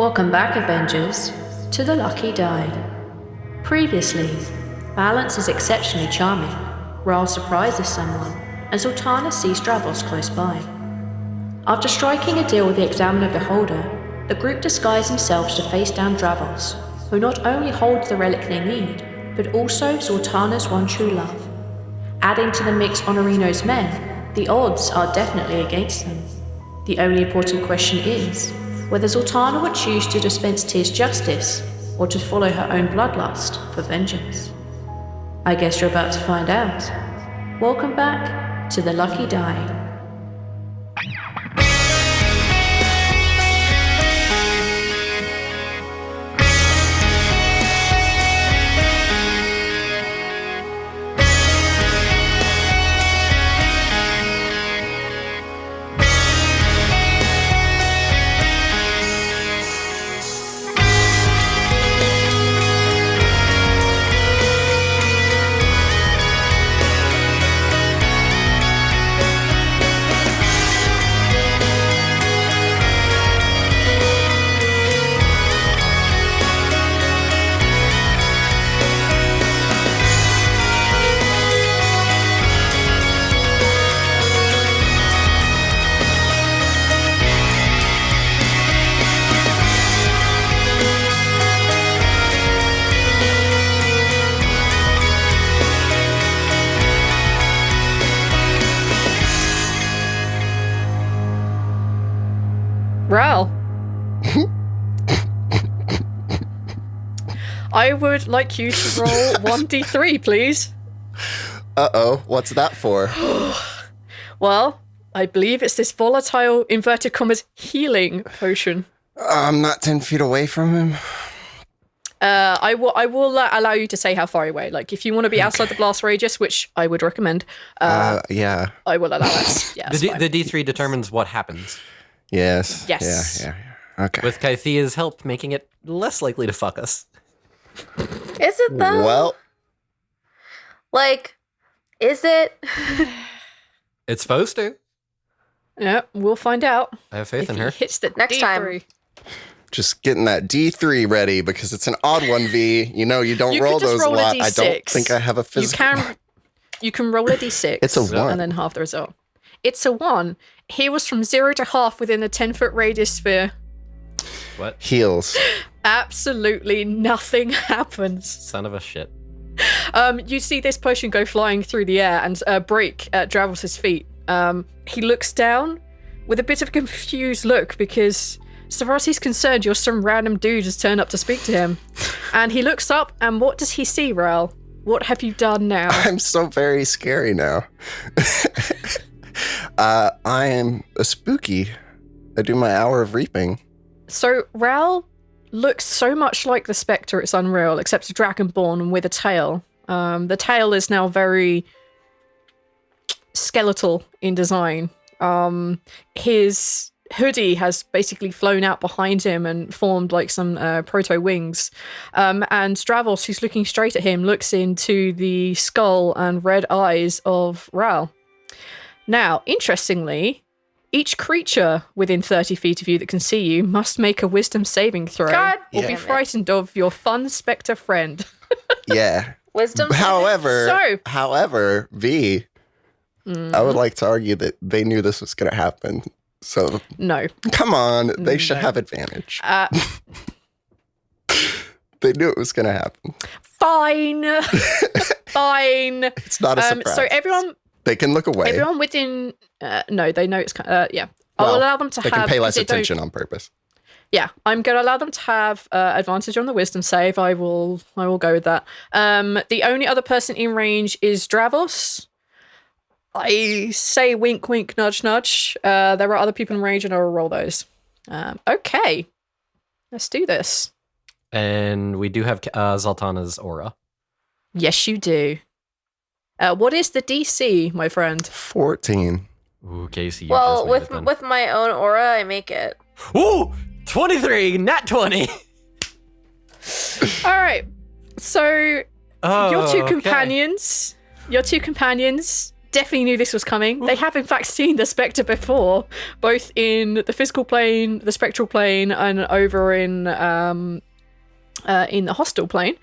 Welcome back, Avengers, to the Lucky Die. Previously, Balance is exceptionally charming, Rhal surprises someone, and Zaltanna sees Dravos close by. After striking a deal with the Examiner Beholder, the group disguise themselves to face down Dravos, who not only holds the relic they need, but also Zaltanna's one true love. Adding to the mix Honorino's men, the odds are definitely against them. The only important question is whether Zaltanna would choose to dispense Tyr's justice or to follow her own bloodlust for vengeance. I guess you're about to find out. Welcome back to the Lucky Die. Rhal, I would like you to roll 1d3, please. Uh-oh, what's that for? Well, I believe it's this volatile, inverted commas, healing potion. I'm not 10 feet away from him. I will allow you to say how far away. Like, if you want to be outside the blast radius, which I would recommend. Yeah. I will allow it. Yeah, the D3 determines what happens. Yes. Yes. Yeah. Okay. With Kythea's help, making it less likely to fuck us. Is it though? Well, Like, is it? It's supposed to. Yeah, we'll find out. I have faith If in he her. hits the Next D3. time. just getting that D3 ready because it's an odd one, V. You know, you don't You roll could just those roll a a lot. I don't D6. think I have a physical. You can roll a d6. It's a 1. And then half the result. It's a 1. He was from 0 to half within a 10-foot radius sphere. What? Heals. Absolutely nothing happens. Son of a shit. You see this potion go flying through the air and break at Dravos' feet. He looks down with a bit of a confused look because, so far as he's concerned, you're some random dude has turned up to speak to him. And he looks up, and what does he see, Rhal? What have you done now? I'm so very scary now. I am a spooky. I do my hour of reaping. So Rhal looks so much like the Spectre, it's unreal, except a dragonborn with a tail. The tail is now very skeletal in design. His hoodie has basically flown out behind him and formed like some proto-wings. And Dravos, who's looking straight at him, looks into the skull and red eyes of Rhal. Now, interestingly, each creature within 30 feet of you that can see you must make a wisdom saving throw God or damn be it. frightened of your fun Spectre friend. Yeah. Wisdom. However, V, I would like to argue that they knew this was going to happen. So, No. come on, they should have advantage. They knew it was going to happen. Fine. Fine. It's not a surprise. So everyone They can look away. Everyone within, no, they know it's kind of, yeah. Well, I'll allow them to They have. can pay less because they don't- attention on purpose. Yeah, I'm going to allow them to have advantage on the wisdom save. I will go with that. The only other person in range is Dravos. I say wink, wink, nudge, nudge. There are other people in range, and I will roll those. Okay, let's do this. And we do have Zaltanna's aura. Yes, you do. What is the DC, my friend? 14. Ooh, Casey, you Well, just made it with my own aura, I make it. then. Ooh, 23, nat 20. All right, so Oh, your two okay. companions definitely knew this was coming. They have in fact seen the Spectre before, both in the physical plane, the spectral plane, and over in the hostile plane.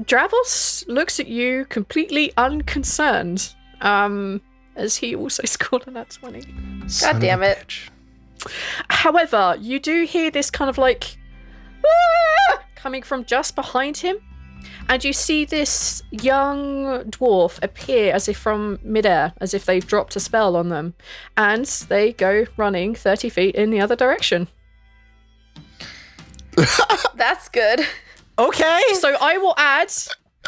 Dravos looks at you completely unconcerned, as he also scored on that 20. God damn it. Bitch. However, you do hear this kind of like coming from just behind him, and you see this young dwarf appear as if from midair, as if they've dropped a spell on them, and they go running 30 feet in the other direction. That's good. Okay. So I will add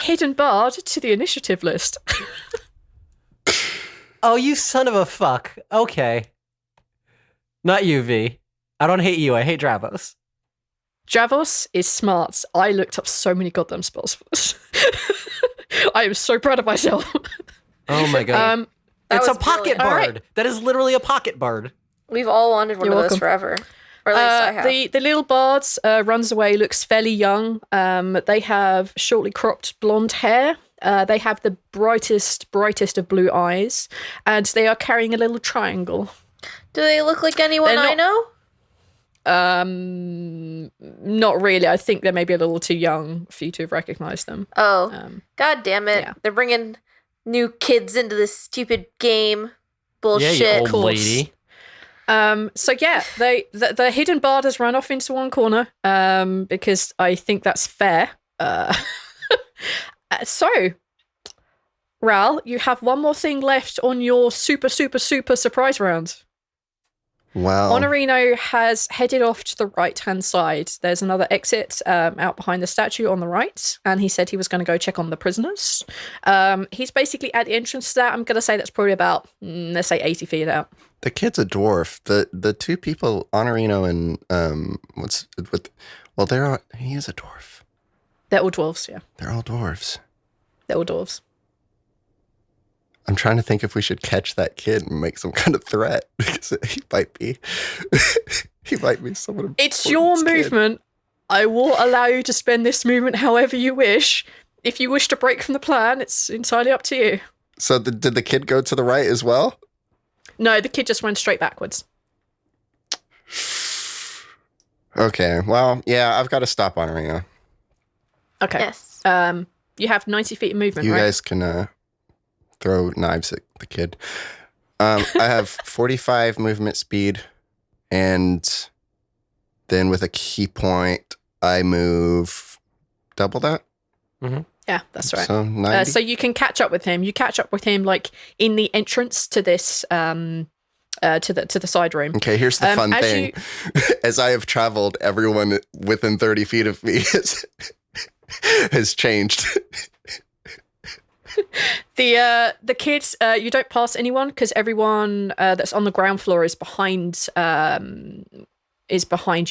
Hidden Bard to the initiative list. Oh, you son of a fuck. Okay. Not you, V. I don't hate you. I hate Dravos. Dravos is smart. I looked up so many goddamn spells for this. I am so proud of myself. Oh my god. That It's a was pocket brilliant. bard. Alright. That is literally a pocket bard. We've all wanted one You're of welcome. those forever. Or at least I have. The little bard runs away, looks fairly young. They have shortly cropped blonde hair. They have the brightest of blue eyes, and they are carrying a little triangle. Do they look like anyone They're I know? Not really. I think they're maybe a little too young for you to have recognized them. Oh, god damn it. yeah. They're bringing new kids into this stupid game. Bullshit. Yeah, you old course. lady. So yeah, the hidden bard has run off into one corner, because I think that's fair. So, Rhal, you have one more thing left on your super surprise round. Wow. Honorino has headed off to the right-hand side. There's another exit out behind the statue on the right, and he said he was going to go check on the prisoners. He's basically at the entrance to that. I'm going to say that's probably about, let's say, 80 feet out. The kid's a dwarf. The two people, Honorino and he is a dwarf. They're all dwarves, yeah. They're all dwarves. They're all dwarves. I'm trying to think if we should catch that kid and make some kind of threat, because he might be someone. It's your movement. I will allow you to spend this movement however you wish. If you wish to break from the plan, it's entirely up to you. So did the kid go to the right as well? No, the kid just went straight backwards. Okay, well, yeah, I've got to stop Honorino. Okay. Yes. You have 90 feet of movement, You right? guys can throw knives at the kid. I have 45 movement speed, and then with a key point, I move double that. Yeah, that's right. So 90. So you can catch up with him. You catch up with him like in the entrance to this to the side room. Okay, here's the fun as thing. As I have traveled, everyone within 30 feet of me has changed. The kids, you don't pass anyone because everyone that's on the ground floor is behind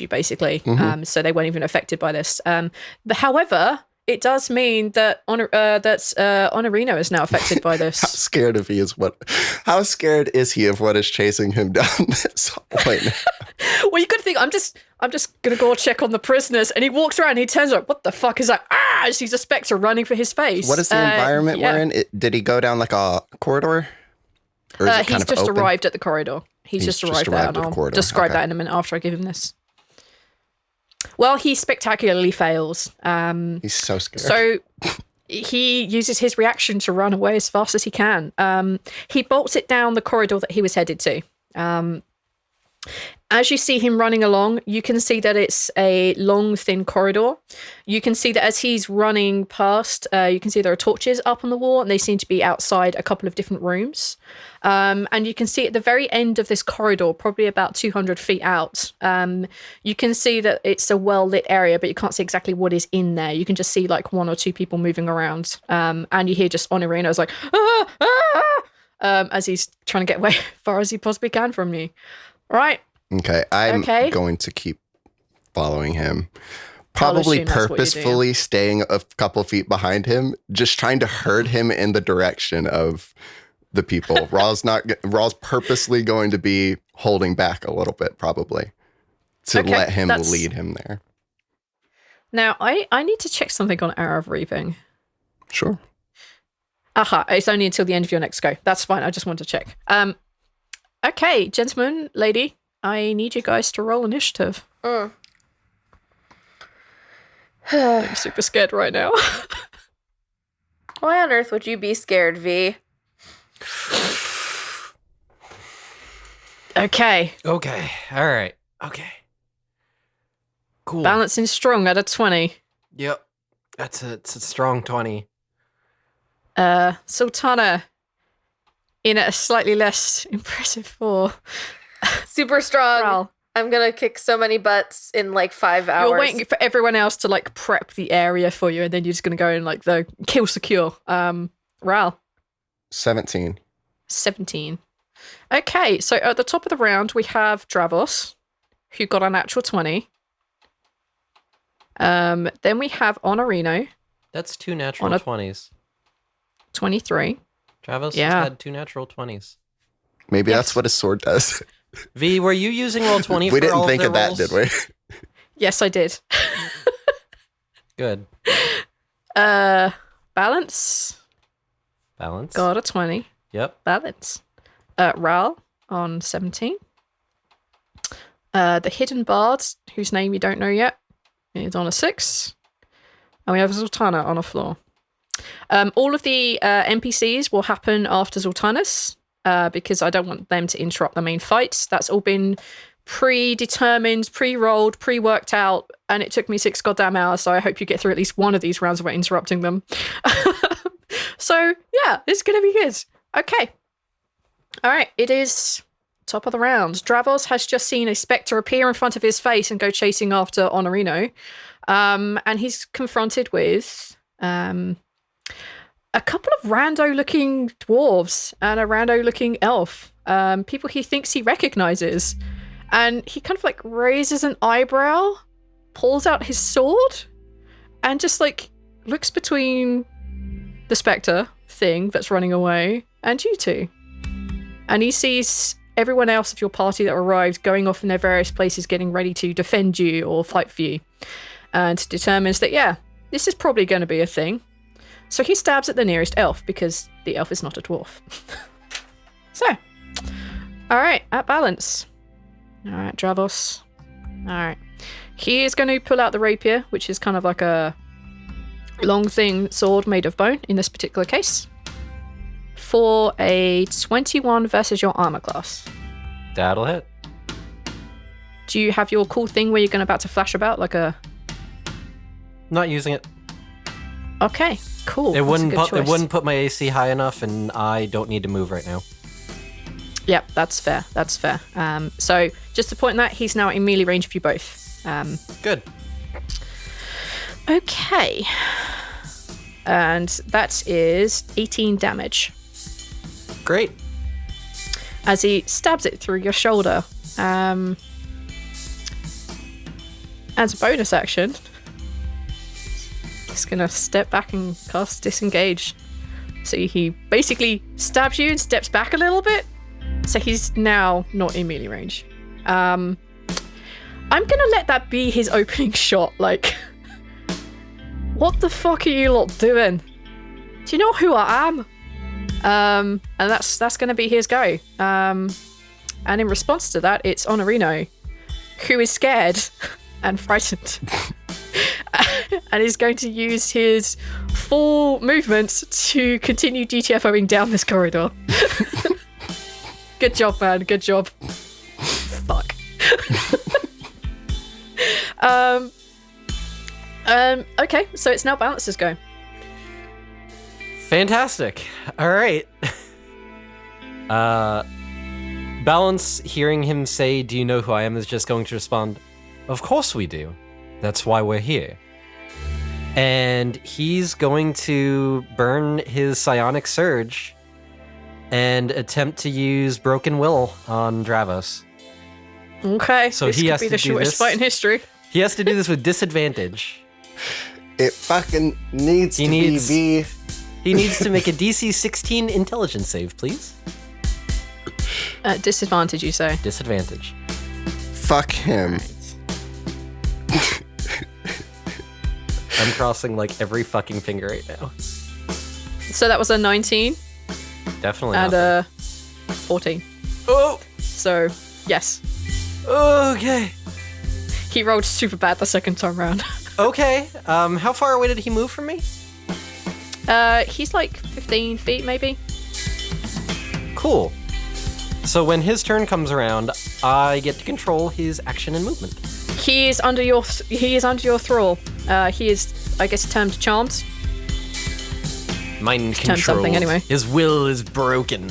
you basically. So they weren't even affected by this. However, it does mean that Honorino is now affected by this. How scared is he of what is chasing him down this hallway now? Well, you got to think, I'm just gonna go check on the prisoners, and he walks around and he turns like, what the fuck is that? Ah, as he's a spectre running for his face. What is the environment yeah. we're in? Did he go down like a corridor? Or is it kind He's of just open? arrived at the corridor. He's just arrived there, arrived and at the I'll corridor. describe Okay. that in a minute after I give him this. Well, he spectacularly fails. He's so scared. So he uses his reaction to run away as fast as he can. He bolts it down the corridor that he was headed to. As you see him running along, you can see that it's a long, thin corridor. You can see that as he's running past, you can see there are torches up on the wall, and they seem to be outside a couple of different rooms. And you can see at the very end of this corridor, probably about 200 feet out, you can see that it's a well-lit area, but you can't see exactly what is in there. You can just see like one or two people moving around. And you hear just Honorino's like, ah, ah, ah, as he's trying to get away as far as he possibly can from you. Right. Okay, I'm Okay. going to keep following him. I'll Probably assume that's what you're doing. purposefully staying a couple feet behind him, just trying to herd him in the direction of the people. Rhal's purposely going to be holding back a little bit, probably, to Okay, let him that's- lead him there. Now, I need to check something on Hour of Reaping. Sure. Aha, it's only until the end of your next go. That's fine. I just want to check. Okay, gentlemen, lady, I need you guys to roll initiative. I'm super scared right now. Why on earth would you be scared, V? Okay. Okay. All right. Okay. Cool. Balancing strong at a 20. Yep. It's a strong 20. Zaltanna in at a slightly less impressive 4. Super strong. Rhal, I'm gonna kick so many butts in like 5 hours. you're waiting for everyone else to like prep the area for you, and then you're just gonna go in like the kill secure. Rhal, 17. 17. Okay, so at the top of the round we have Dravos, who got a natural 20. Then we have Honorino, That's 2 natural 20s. 23. Travis Yeah. has had 2 natural 20s. Maybe Yes. that's what his sword does. V, were you using roll 20 We for all didn't think their of that, rolls? did we? Yes, I did. Good. Balance Balance. got a 20. Yep. Balance. Rhal on 17. The Hidden Bard, whose name you don't know yet, is on a 6. And we have Zaltanna on a floor. All of the NPCs will happen after Zaltanna's, because I don't want them to interrupt the main fight. That's all been predetermined, pre-rolled, pre-worked out, and it took me 6 goddamn hours, so I hope you get through at least one of these rounds without interrupting them. So, yeah, it's going to be good. Okay. All right, it is top of the round. Dravos has just seen a spectre appear in front of his face and go chasing after Honorino. And he's confronted with a couple of rando-looking dwarves and a rando-looking elf. People he thinks he recognizes. And he kind of like raises an eyebrow, pulls out his sword, and just like looks between the spectre thing that's running away and you two. And he sees everyone else of your party that arrived going off in their various places, getting ready to defend you or fight for you. And determines that, yeah, this is probably going to be a thing. So he stabs at the nearest elf, because the elf is not a dwarf. So, all right, at balance. All right, Dravos. All right. He is going to pull out the rapier, which is kind of like a long thing sword made of bone in this particular case, for a 21 versus your armor class. That'll hit. Do you have your cool thing where you're about to flash about like a... Not using it. Okay, cool. It That's a wouldn't good choice. it wouldn't put my AC high enough, and I don't need to move right now. Yep, that's fair. That's fair. So just to point that, he's now in melee range of you both. Good. Okay. And that is 18 damage. Great. As he stabs it through your shoulder. As a bonus action, he's going to step back and cast Disengage. So he basically stabs you and steps back a little bit. So he's now not in melee range. I'm going to let that be his opening shot. Like, what the fuck are you lot doing? Do you know who I am? And that's going to be his go. And in response to that, it's Honorino, who is scared and frightened. And is going to use his full movement to continue GTFOing down this corridor. Good job, man. Good job. Fuck. Okay, so it's now Balance's go. Fantastic. All right. Balance, hearing him say, "Do you know who I am?" is just going to respond, "Of course we do. That's why we're here." And he's going to burn his psionic surge and attempt to use Broken Will on Dravos. Okay, So this he could has be to the do shortest this. fight in history. He has to do this with disadvantage. It fucking needs He to needs- be V. He needs to make a DC 16 intelligence save, please. Disadvantage, you say? Disadvantage. Fuck him. I'm crossing like every fucking finger right now. So that was a 19 Definitely. and not. a 14. Oh, So, yes. okay. He rolled super bad the second time round. Okay. How far away did he move from me? He's like 15 feet, maybe. Cool. So when his turn comes around, I get to control his action and movement. He is under your thrall. He is, I guess, termed charmed. Mind Term control. something, anyway. His will is broken.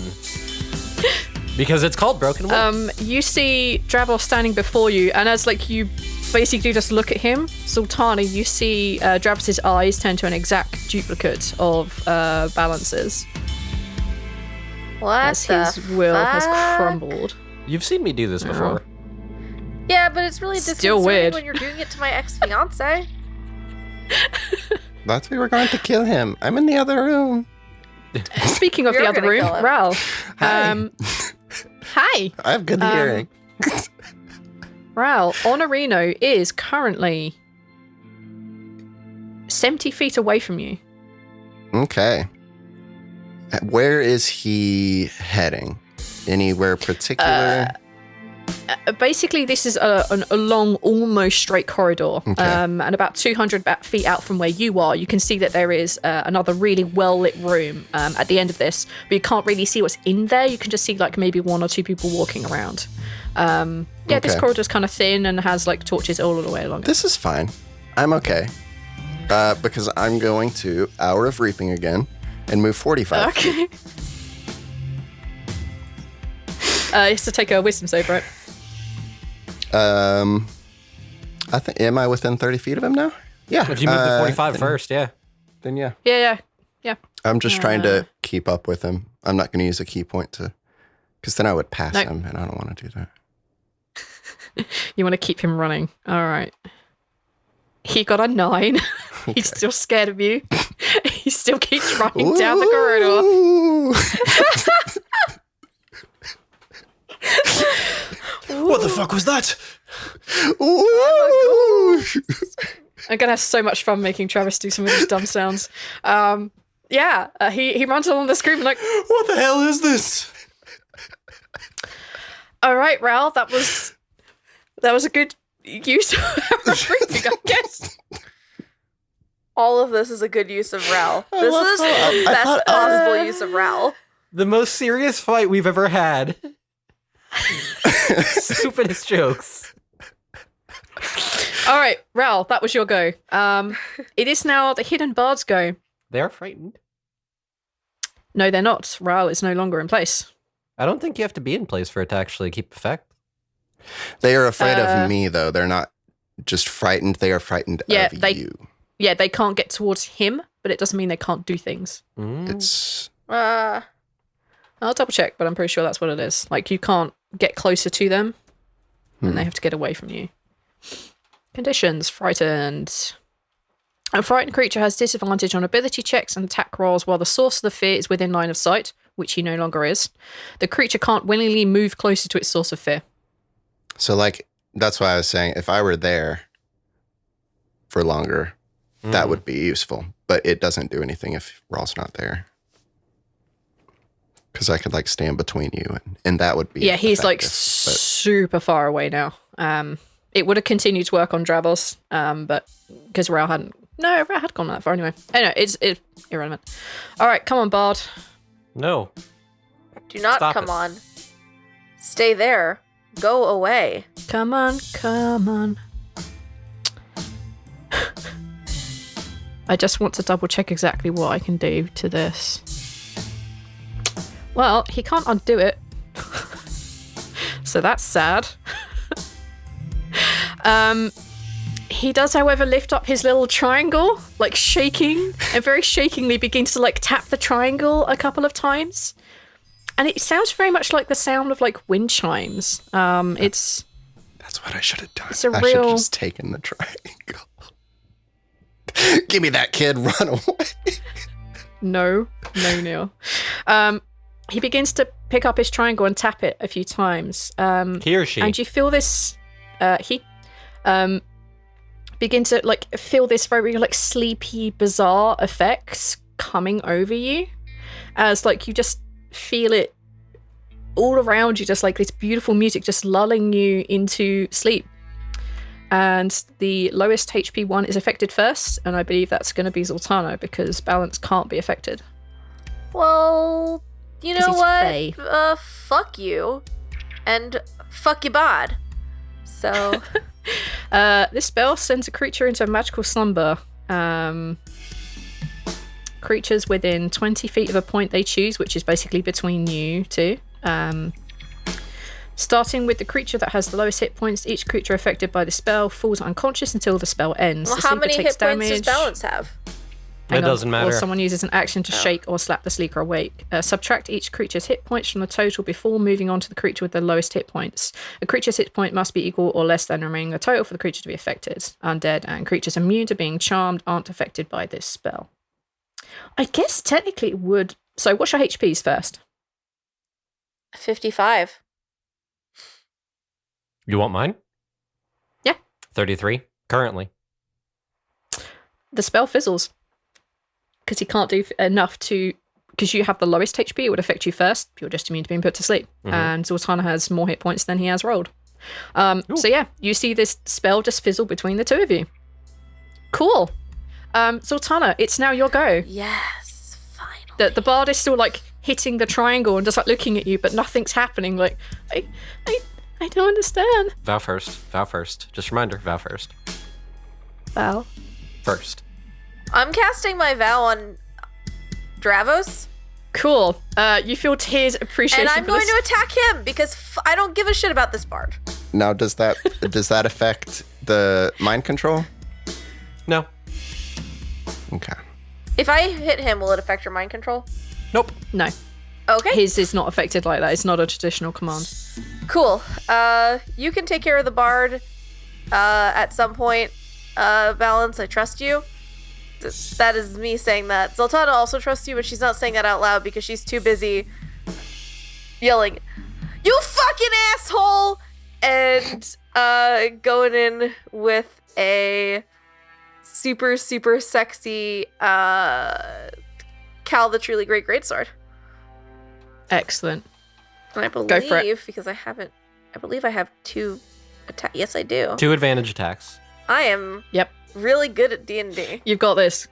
Because it's called broken will. You see Dravos standing before you, and as like you basically just look at him, Zaltanna, you see Dravos's eyes turn to an exact duplicate of Balance's. What As the his will has fuck? crumbled. You've seen me do this before. Yeah, but it's really Still disconcerting weird. when you're doing it to my ex-fiance. Thought we were going to kill him. I'm in the other room. Speaking of You're the other gonna room, kill him. Rhal. Hi. Hi. I have good hearing. Rhal, Honorino is currently 70 feet away from you. Okay. Where is he heading? Anywhere particular? Basically, this is a long, almost straight corridor. Okay. And about 200 feet out from where you are, you can see that there is another really well-lit room at the end of this, but you can't really see what's in there. You can just see like maybe one or two people walking around. This Okay. corridor's kind of thin and has like torches all the way along it. This is fine. I'm okay. Because I'm going to Hour of Reaping again and move 45 feet. Okay. He has to take a wisdom save, right? I think, am I within 30 feet of him now? Yeah. If you move to 45 first, yeah. Then yeah. Yeah. I'm just trying to keep up with him. I'm not going to use a key point to, because then I would pass No. him, and I don't want to do that. You want to keep him running. All right. He got a 9. He's still scared of you. He still keeps running down the corridor. Ooh. What the fuck was that? Ooh. I'm gonna have so much fun making Travis do some of these dumb sounds. He runs along the screen like, What the hell is this? all right, Rhal, that was a good use of everything, I guess. All of this is a good use of Rhal. This love is how- the I best thought- possible use of Rhal. The most serious fight we've ever had. Stupidest jokes. All right, Rhal, that was your go. It is now the Hidden Bard's go. They're frightened. No, they're not. Rhal is no longer in place. I don't think you have to be in place for it to actually keep effect. They are afraid of me, though. They're not just frightened. They are frightened Yeah, of they- you. Yeah, they can't get towards him, but it doesn't mean they can't do things. It's I'll double check, but I'm pretty sure that's what it is. Like, you can't get closer to them, and they have to get away from you. Conditions: frightened. A frightened creature has disadvantage on ability checks and attack rolls while the source of the fear is within line of sight, which he no longer is. The creature can't willingly move closer to its source of fear. so like that's why I was saying if I were there for longer, that would be useful. But it doesn't do anything if Rhal's not there. Because I could like stand between you, and that would be Yeah, he's like effective, super far away now. It would have continued to work on Dravos, but because Rhal hadn't. No, Rhal had gone that far anyway. Anyway, it's irrelevant. All right, come on, Bard. No. do not Stop come it. on. Stay there. Go away. Come on, come on. I just want to double check exactly what I can do to this. Well, he can't undo it. So that's sad. He does, however, lift up his little triangle, like shaking, and very shakingly begins to like tap the triangle a couple of times. And it sounds very much like the sound of like wind chimes. It's That's what I should have done. It's a I should have real- just taken the triangle. Give me that, kid. Run away. No, Neil. He begins to pick up his triangle and tap it a few times. He or she. And you feel this. He begins to like feel this very like sleepy, bizarre effects coming over you. as like you just feel it all around you, just like this beautiful music just lulling you into sleep. And the lowest HP one is affected first, and I believe that's going to be Zaltanna because Balance can't be affected. Well, you know what? Fey. Fuck you. And fuck you bod. So... This spell sends a creature into a magical slumber. Creatures within 20 feet of a point they choose, which is basically between you two. Starting with the creature that has the lowest hit points, each creature affected by the spell falls unconscious until the spell ends. Well, The how sleeper many takes hit points does damage. Balance have? Hang It on. doesn't matter. Or someone uses an action to shake or slap the sleeper awake. Subtract each creature's hit points from the total before moving on to the creature with the lowest hit points. A creature's hit point must be equal or less than the remaining total for the creature to be affected. Undead and creatures immune to being charmed aren't affected by this spell. I guess technically it would. So what's your HPs first? 55. You want mine? Yeah. 33, currently. The spell fizzles. Because he can't do enough to... Because you have the lowest HP, it would affect you first. You're just immune to being put to sleep. Mhm. And Zaltanna has more hit points than he has rolled. So yeah, you see this spell just fizzle between the two of you. Cool. Zaltanna, it's now your go. Yes, finally. The bard is still like hitting the triangle and just like looking at you, but nothing's happening. Like, I don't understand. Vow first. Vow first. Just reminder, vow first. Wow. First. I'm casting my vow on Dravos, Cool. You feel Tears appreciation. and I'm for going this. to attack him because I don't give a shit about this bard. Now, does that affect the mind control? No. Okay. If I hit him, will it affect your mind control? Nope. No, Okay, his is not affected like that. It's not a traditional command. cool. You can take care of the bard at some point. Balance, I trust you. That is me saying that. Zaltanna also trusts you, but she's not saying that out loud because she's too busy yelling, "You fucking asshole!" and going in with a super, super sexy Cal the Truly Great Greatsword. Excellent. And I Go for it. believe, because I believe I have 2 attack. Yes, I do. 2 advantage attacks. I am Yep. really good at D&D. You've got this.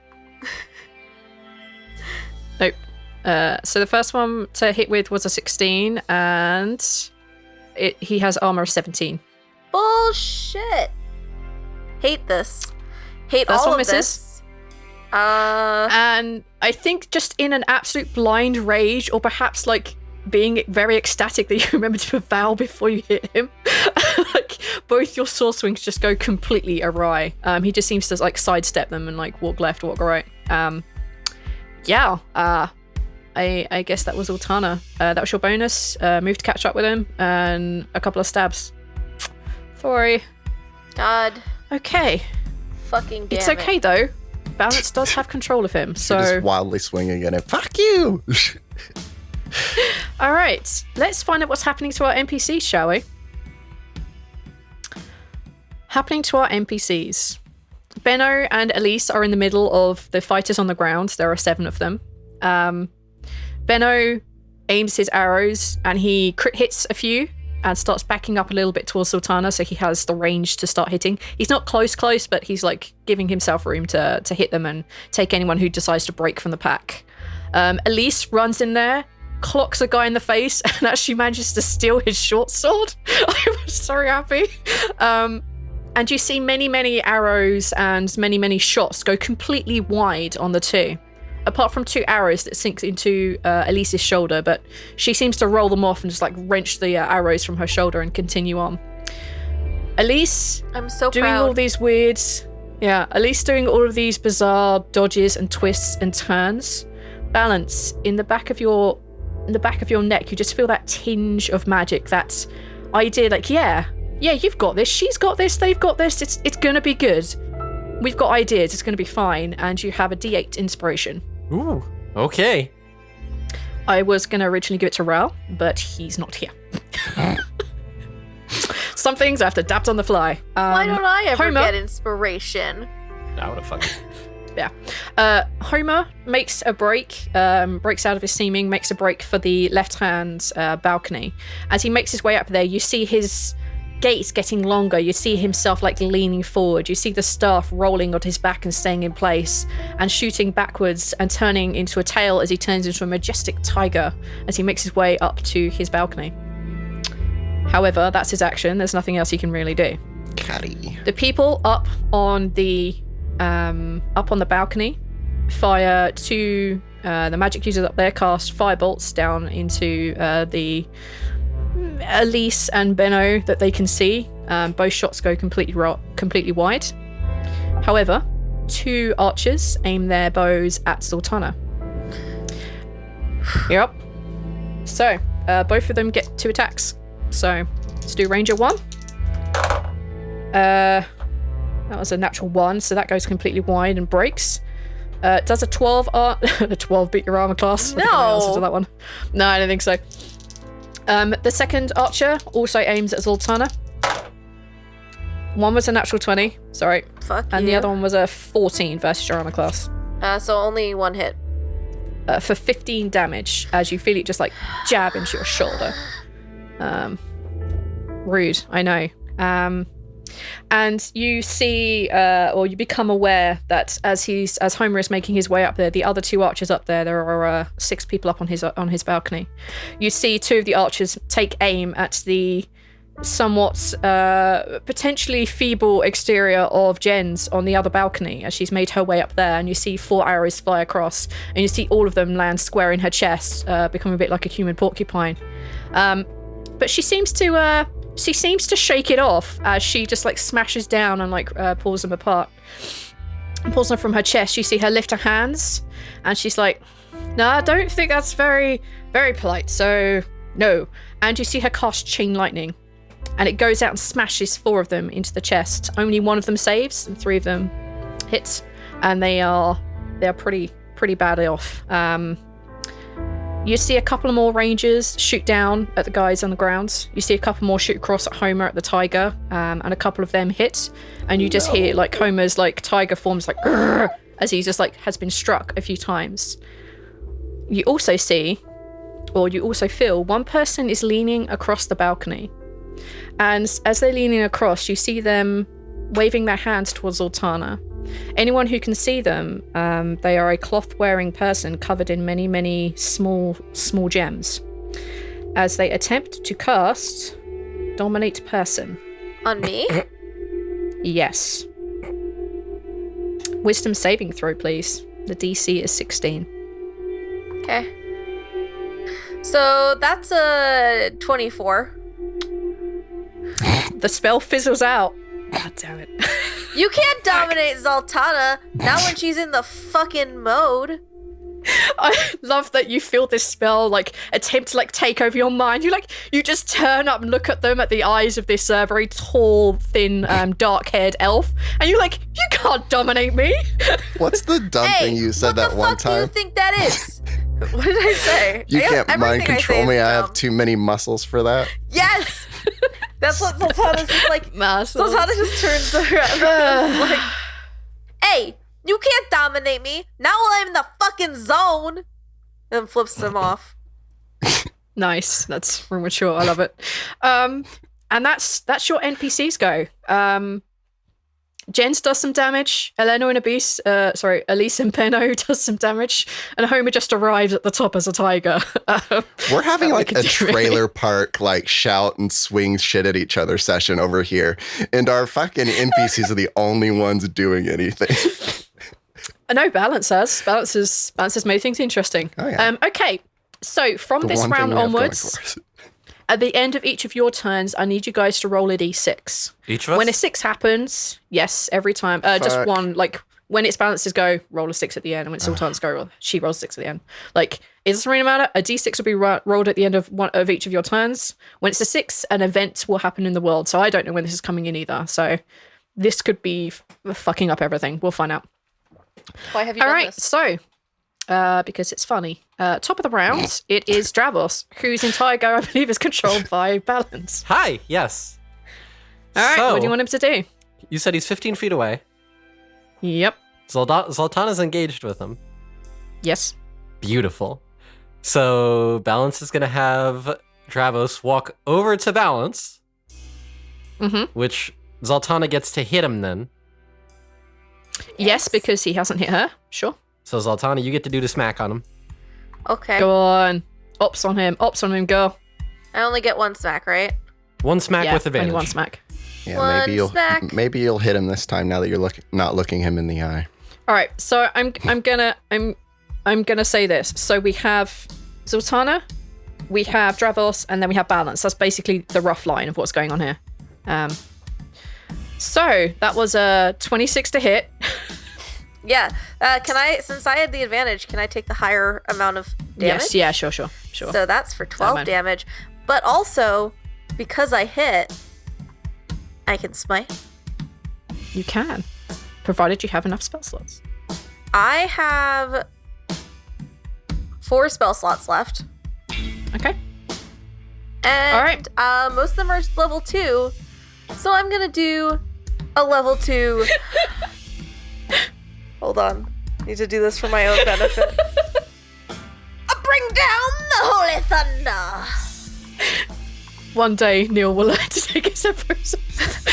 Nope. So the first one to hit with was a 16, and he has armor of 17. Bullshit. Hate this. Hate First all one of misses. this. And I think just in an absolute blind rage, or perhaps like being very ecstatic that you remembered to vow before you hit him, like both your sword swings just go completely awry. He just seems to like sidestep them and like walk left, walk right. I guess that was Zaltanna. That was your bonus. Move to catch up with him and a couple of stabs. Sorry. God Okay. fucking damn It's okay though. Balance does have control of him, so Just wildly swinging at it. Fuck you! all right, let's find out what's happening to our NPCs, shall we? Happening to our NPCs. Benno and Elise are in the middle of the fighters on the ground. There are 7 of them. Benno aims his arrows and he crit hits a few and starts backing up a little bit towards Zaltanna, so he has the range to start hitting. He's not close, but he's like giving himself room to hit them and take anyone who decides to break from the pack. Elise runs in there, clocks a guy in the face, and actually manages to steal his short sword. I was so happy. And you see many, many arrows and many, many shots go completely wide on the 2. Apart from 2 arrows that sinks into Elise's shoulder, but she seems to roll them off and just like wrench the arrows from her shoulder and continue on. Elise I'm so doing proud. all these weird, Elise doing all of these bizarre dodges and twists and turns. Balance in the back of your neck. You just feel that tinge of magic. That idea, like you've got this. She's got this. They've got this. It's gonna be good. We've got ideas. It's gonna be fine. And you have a D8 inspiration. Ooh. Okay. I was going to originally give it to Rhal, but he's not here. Some things I have to adapt on the fly. Why don't I ever Homer. get inspiration? I would have fucking. Homer makes a break, breaks out of his seaming, makes a break for the left-hand balcony. As he makes his way up there, you see his gaze getting longer. You see himself like leaning forward. You see the staff rolling on his back and staying in place and shooting backwards and turning into a tail as he turns into a majestic tiger as he makes his way up to his balcony. However, that's his action. There's nothing else he can really do. Catty. The people up on the balcony fire two the magic users up there cast fire bolts down into the Elise and Benno that they can see. Both shots go completely wide. However, two archers aim their bows at Zaltanna. You're up. So both of them get 2 attacks. So let's do Ranger 1. That was a natural 1, so that goes completely wide and breaks. Does a 12 a 12 beat your armor class? No. To that one. No, I don't think so. The second archer also aims at Zaltanna. One was a natural 20, sorry. Fuck And you. the other one was a 14 versus your armor class. So only 1 hit. For 15 damage, as you feel it just like jab into your shoulder. Rude, I know. And you see, or you become aware that as Homer is making his way up there, the other 2 archers up there are 6 people up on his balcony. You see 2 of the archers take aim at the somewhat potentially feeble exterior of Jen's on the other balcony as she's made her way up there, and you see 4 arrows fly across, and you see all of them land square in her chest, becoming a bit like a human porcupine. But she seems to shake it off as she just like smashes down and like pulls them apart. Pulls them from her chest. You see her lift her hands and she's like, no, I don't think that's very, very polite, so no. And you see her cast chain lightning and it goes out and smashes 4 of them into the chest. Only 1 of them saves and 3 of them hits, and they are pretty badly off. You see a couple of more rangers shoot down at the guys on the ground. You see a couple more shoot across at Homer at the tiger, and a couple of them hit. And you just hear like Homer's like tiger forms like as he just like has been struck a few times. You also see, or you also feel, one person is leaning across the balcony. And as they're leaning across, you see them waving their hands towards Zaltanna. Anyone who can see them, they are a cloth-wearing person covered in many, many small gems, as they attempt to cast Dominate Person. On me? Yes. Wisdom saving throw, please. The DC is 16. Okay. So that's a 24. The spell fizzles out. God damn it. You can't dominate Zaltanna now when she's in the fucking mode. I love that you feel this spell like attempt to like take over your mind. You just turn up and look at them at the eyes of this very tall, thin, dark-haired elf, and you're like, you can't dominate me. What's the dumb thing you said that one time? What the fuck do you think that is? What did I say? You can't mind control me. I have too many muscles for that. Yes! That's what Zaltanna's just like. Muscles. Zaltanna just turns around and is like, hey, you can't dominate me. Now I'm in the fucking zone. And flips them off. Nice. That's real mature. I love it. And that's your NPCs go. Jens does some damage. Elena and Elise and Benno does some damage. And Homer just arrives at the top as a tiger. We're having like a do trailer park, like shout and swing shit at each other session over here. And our fucking NPCs are the only ones doing anything. No, balance has made things interesting. Oh, yeah. Okay, so from The this one thing round we have going onwards, for us. at the end of each of your turns, I need you guys to roll a d6. Each of us? When a 6 happens, yes, every time. Just Fuck. one, like, when it's balances go, roll a 6 at the end, and when it's Sultan's go, she rolls a 6 at the end. Like, it doesn't really matter. A d6 will be rolled at the end of one of each of your turns. When it's a 6, an event will happen in the world, so I don't know when this is coming in either. So this could be fucking up everything. We'll find out. Why have you All done right, this? so because it's funny. Top of the round, it is Dravos, whose entire go, I believe, is controlled by balance. Hi, yes. All right, So, what do you want him to do? You said he's 15 feet away. Yep. Zaltanna's engaged with him. Yes. Beautiful. So Balance is going to have Dravos walk over to Balance, which Zaltanna gets to hit him then. Yes, because he hasn't hit her. Sure. So Zaltanna, you get to do the smack on him. Okay. Go on. Ops on him, girl. I only get one smack, right? One smack with advantage. Only one smack. Yeah, One smack. maybe you'll hit him this time now that you're not looking him in the eye. All right, so I'm gonna say this. So we have Zaltanna, we have Dravos, and then we have Balance. That's basically the rough line of what's going on here. So that was a 26 to hit. Yeah. Can I, since I had the advantage, can I take the higher amount of damage? Yes, yeah, sure. So that's for 12 man. damage. But also, because I hit, I can smite. You can, provided you have enough spell slots. I have 4 spell slots left. Okay. And All right. Most of them are level 2. So I'm going to do a level 2. Hold on. Need to do this for my own benefit. Bring down the holy thunder. One day Neil will learn to take his episodes.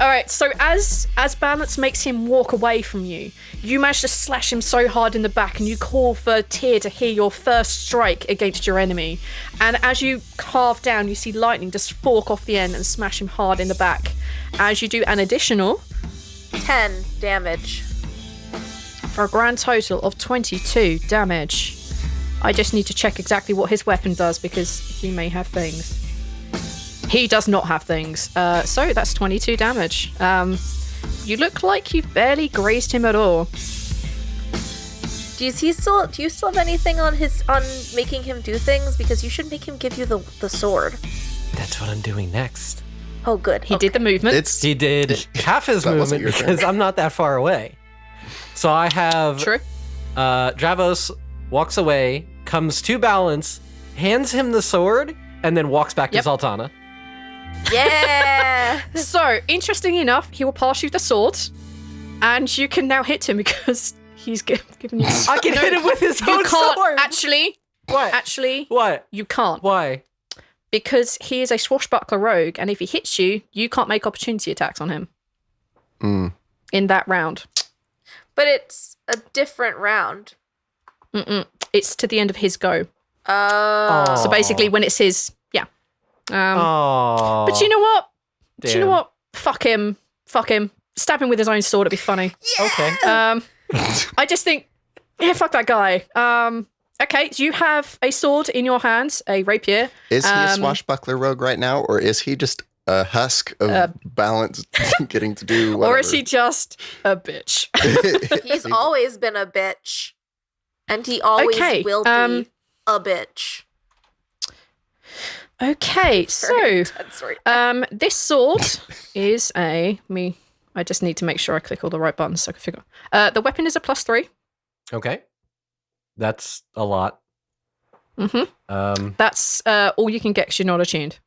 All right, so as Balance makes him walk away from you, you manage to slash him so hard in the back, and you call for Tyr to hear your first strike against your enemy. And as you carve down, you see lightning just fork off the end and smash him hard in the back. As you do an additional 10 damage. for a grand total of 22 damage. I just need to check exactly what his weapon does because he may have things. He does not have things. So that's 22 damage. You look like you barely grazed him at all. Do you still have anything on making him do things? Because you should make him give you the sword. That's what I'm doing next. Oh, good. He did the movement. He did half his That wasn't movement your because turn. I'm not that far away. So I have True. Dravos walks away, comes to Balance, hands him the sword, and then walks back Yep. to Zaltanna. Yeah. So, interestingly enough, he will pass you the sword, and you can now hit him because he's given you... I can hit him with his You own can't, sword. actually, What? you can't. Why? Because he is a swashbuckler rogue, and if he hits you, you can't make opportunity attacks on him in that round. But it's a different round. It's to the end of his go. Oh. So basically, when it's his, yeah. Oh. But you know what? Damn. Do you know what? Fuck him. Stab him with his own sword. It'd be funny. Okay. I just think, yeah, fuck that guy. Okay, so you have a sword in your hand, a rapier. Is he a swashbuckler rogue right now, or is he just a husk of Balance getting to do whatever? Or is he just a bitch? He's always been a bitch. And he always Okay, will be a bitch. Okay, so Intense right this sword is I just need to make sure I click all the right buttons so I can figure. The weapon is a +3. Okay. That's a lot. That's all you can get because you're not attuned.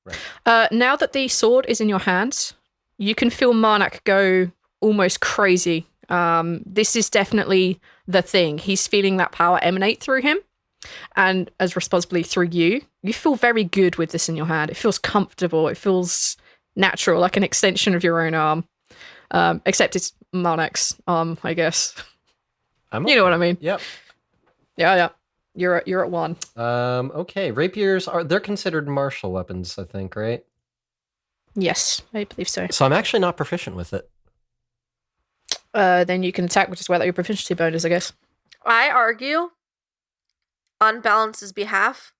Right. Now that the sword is in your hands, you can feel Marnak go almost crazy. This is definitely the thing. He's feeling that power emanate through him, and as responsibly through you. You feel very good with this in your hand. It feels comfortable. It feels natural, like an extension of your own arm. Except it's Marnak's arm, I guess. You know what I mean? Yep. Yeah. You're at 1. Okay. Rapiers they're considered martial weapons, I think, right? Yes, I believe so. So I'm actually not proficient with it. Then you can attack, which is where that your proficiency bonus, I guess. I argue on Balance's behalf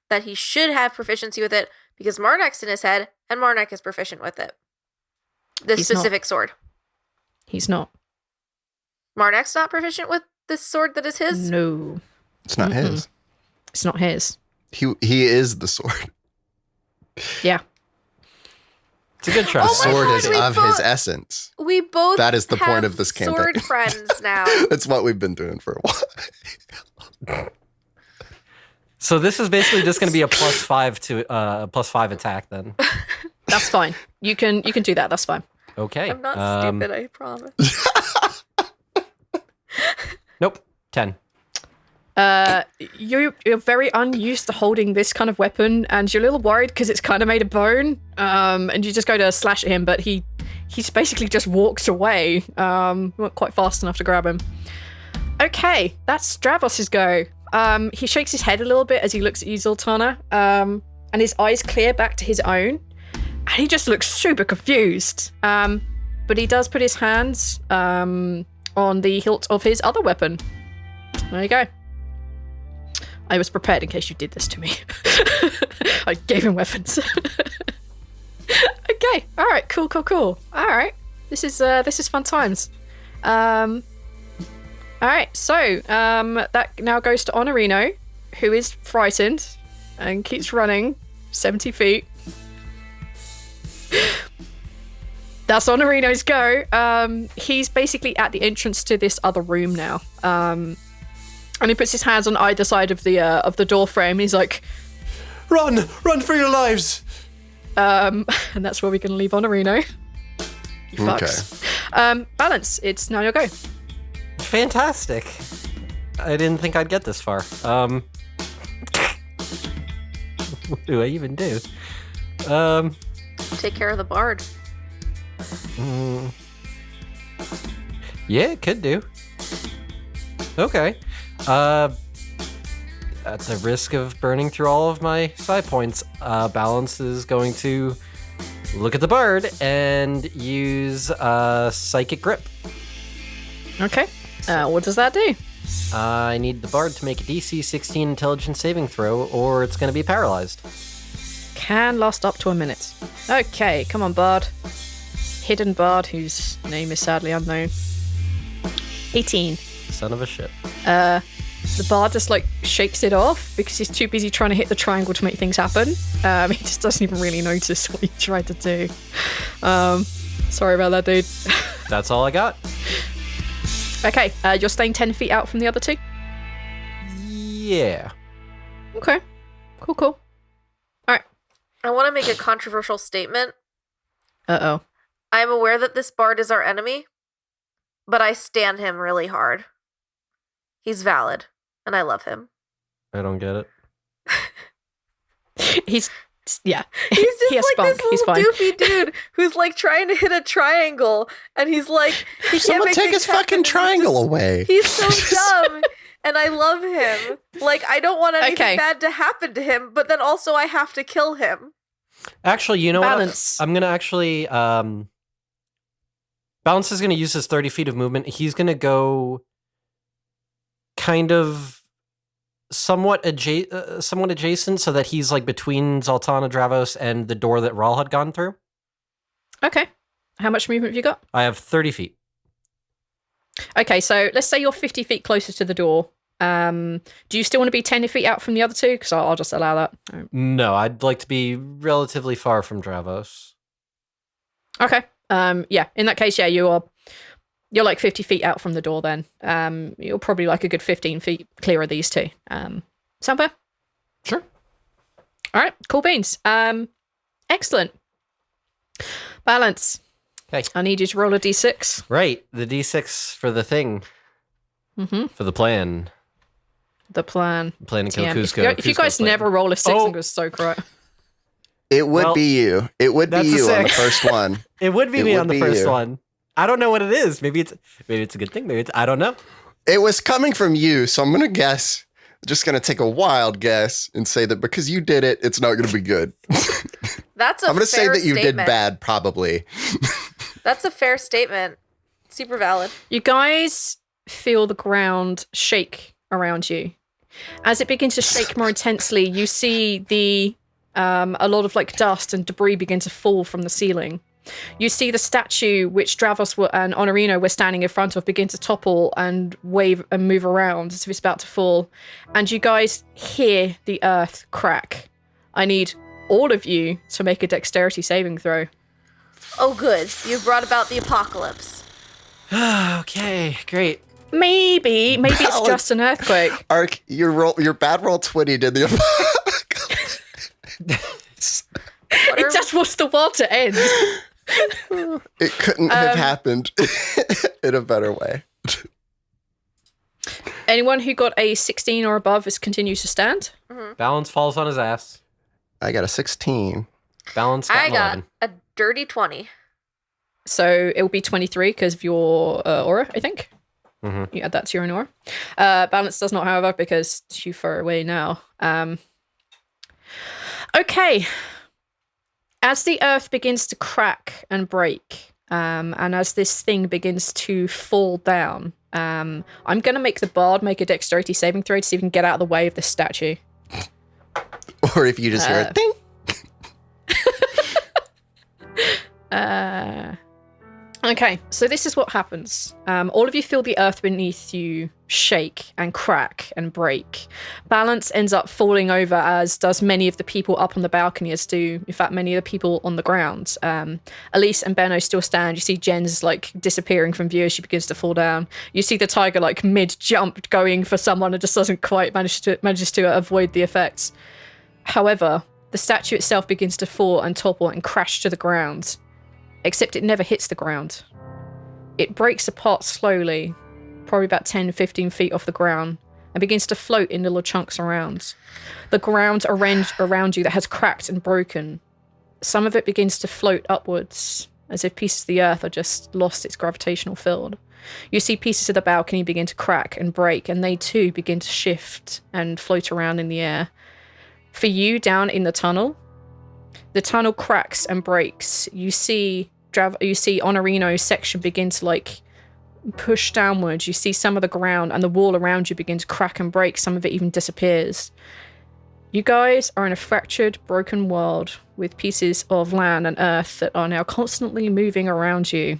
that he should have proficiency with it because Marnak's in his head and Marnak is proficient with it. This He's not. specific sword. He's not. Marnak's not proficient with this sword that is his? No, It's not his. it's not his. He is the sword. Yeah. It's a good try. The my sword God, is we of both- his essence. We both That is the point have of this campaign. sword friends now. That's what we've been doing for a while. So this is basically just going to be a +5 to +5 attack then. That's fine. You can do that. That's fine. Okay. I'm not stupid, I promise. Nope. 10. You're very unused to holding this kind of weapon, and you're a little worried because it's kind of made of bone. And you just go to slash at him, but he's basically just walked away. Not quite fast enough to grab him. Okay, that's Stravos' go. He shakes his head a little bit as he looks at you, Zaltanna, and his eyes clear back to his own, and he just looks super confused. But he does put his hands on the hilt of his other weapon. There you go. I was prepared in case you did this to me. I gave him weapons. Okay. All right. Cool. All right. This is fun times. All right. So that now goes to Honorino, who is frightened and keeps running 70 feet. That's Honorino's go. He's basically at the entrance to this other room now. And he puts his hands on either side of the door frame. He's like, Run for your lives. and that's where we're going to leave Honorino. You fucks. Okay. Balance. It's now your go. Fantastic. I didn't think I'd get this far. What do I even do? Take care of the bard. Yeah, it could do. Okay. At the risk of burning through all of my psi points, Balance is going to look at the bard and use Psychic Grip. Okay. What does that do? I need the bard to make a DC 16 intelligence saving throw, or it's going to be paralyzed. Can last up to a minute. Okay, come on, bard. Hidden bard, whose name is sadly unknown. 18. Son of a shit. The bard just shakes it off because he's too busy trying to hit the triangle to make things happen. He just doesn't even really notice what he tried to do. Sorry about that, dude. That's all I got. Okay, you're staying 10 feet out from the other two? Yeah. Okay. Cool. Alright. I want to make a controversial statement. Uh-oh. I am aware that this bard is our enemy, but I stand him really hard. He's valid, and I love him. I don't get it. He's just this little doofy dude who's trying to hit a triangle, and he's he Someone take his fucking triangle away. He's so dumb, and I love him. I don't want anything bad to happen to him, but then also I have to kill him. Actually, you know Balance. what? I'm gonna actually Balance is gonna use his 30 feet of movement. He's gonna go kind of somewhat adjacent, so that he's between Zaltanna, Dravos, and the door that Rhal had gone through. Okay. How much movement have you got? I have 30 feet. Okay, so let's say you're 50 feet closer to the door. Do you still want to be 10 feet out from the other two? Because I'll just allow that. No, I'd like to be relatively far from Dravos. Okay. Yeah, in that case, yeah, you're 50 feet out from the door then. You're probably a good 15 feet clear of these two. Sound fair? Sure. All right, cool beans. Excellent. Balance. Hey. I need you to roll a d6. Right, the D6 for the thing. Mm-hmm. For the plan. The plan. Plan to kill Damn, Cusco. if you guys never roll a 6, I'm going to soke right. It would be you. It would be you on the first one. It would be me on the first you. one. I don't know what it is. Maybe it's a good thing. Maybe I don't know. It was coming from you, so I'm gonna guess. Just gonna take a wild guess and say that because you did it, it's not gonna be good. That's a I'm gonna say fair that you did statement. bad, probably. That's a fair statement. Super valid. You guys feel the ground shake around you. As it begins to shake more intensely, you see a lot of dust and debris begin to fall from the ceiling. You see the statue which Dravos and Honorino were standing in front of begin to topple and wave and move around as if it's about to fall. And you guys hear the earth crack. I need all of you to make a dexterity saving throw. Oh, good. You've brought about the apocalypse. Okay, great. Maybe it's just an earthquake. Ark, your bad roll 20 did the It just wants the world to end. It couldn't have happened in a better way. Anyone who got a 16 or above continues to stand. Balance falls on his ass. I got a 16. Balance got I an got 11. a dirty 20. So it will be 23 because of your aura, I think. You add that to your own aura. Balance does not, however, because it's too far away now. Okay. As the earth begins to crack and break, and as this thing begins to fall down, I'm going to make the bard make a dexterity saving throw to see if he can get out of the way of this statue. Or if you just hear a ding. Okay, so this is what happens. All of you feel the earth beneath you shake and crack and break. Balance ends up falling over, as does many of the people up on the balcony, as do, in fact, many of the people on the ground. Elise and Benno still stand. You see Jen's, like, disappearing from view as she begins to fall down. You see the tiger, like, mid-jump going for someone and just doesn't quite manages to avoid the effects. However, the statue itself begins to fall and topple and crash to the ground. Except it never hits the ground. It breaks apart slowly, probably about 10, 15 feet off the ground, and begins to float in little chunks around. The ground around you that has cracked and broken, some of it begins to float upwards, as if pieces of the earth are just lost its gravitational field. You see pieces of the balcony begin to crack and break, and they too begin to shift and float around in the air. For you, down in the tunnel cracks and breaks. You see Honorino's section begin to, like, push downwards. You see some of the ground and the wall around you begin to crack and break. Some of it even disappears. You guys are in a fractured, broken world with pieces of land and earth that are now constantly moving around you.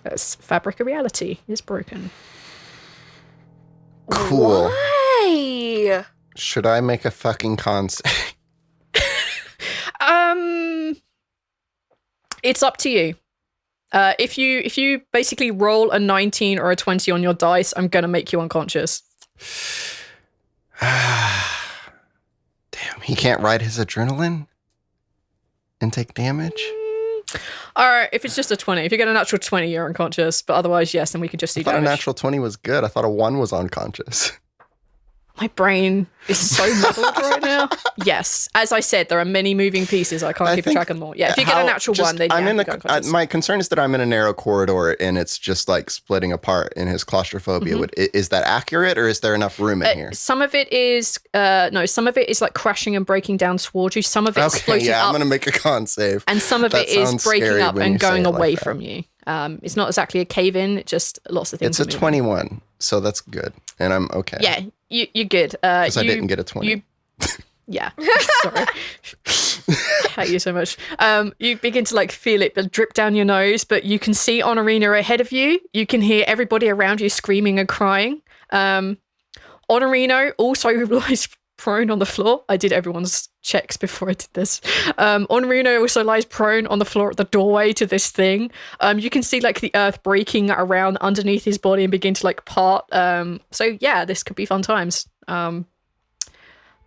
This fabric of reality is broken. Cool. Why? Should I make a fucking con save? It's up to you. If you basically roll a 19 or a 20 on your dice, I'm gonna make you unconscious. Damn, he can't ride his adrenaline and take damage? All right, if it's just a 20. If you get a natural 20, you're unconscious. But otherwise, yes, then we could just see I thought damage. a natural 20 was good. I thought a 1 was unconscious. My brain is so muddled right now. Yes. As I said, there are many moving pieces. I can't keep track of them all. Yeah, if you get a natural 1, then I'm yeah, in you go unconscious. my concern is that I'm in a narrow corridor and it's just like splitting apart in his claustrophobia. Is that accurate, or is there enough room in here? Some of it is some of it is like crashing and breaking down towards you. Some of it's floating up. I'm gonna make a con save. And some of That it is sounds breaking scary up when and you say going it like away that. from you. It's not exactly a cave-in, just lots of things. It's a 21, so that's good, and I'm okay. Yeah, you're good. Because I didn't get a 20. Yeah, sorry. I hate you so much. You begin to like feel it drip down your nose, but you can see Honorina ahead of you. You can hear everybody around you screaming and crying. Honorino also lies prone on the floor. I did everyone's checks before I did this. Honorino also lies prone on the floor at the doorway to this thing. You can see like the earth breaking around underneath his body and begin to like part. So yeah, this could be fun times.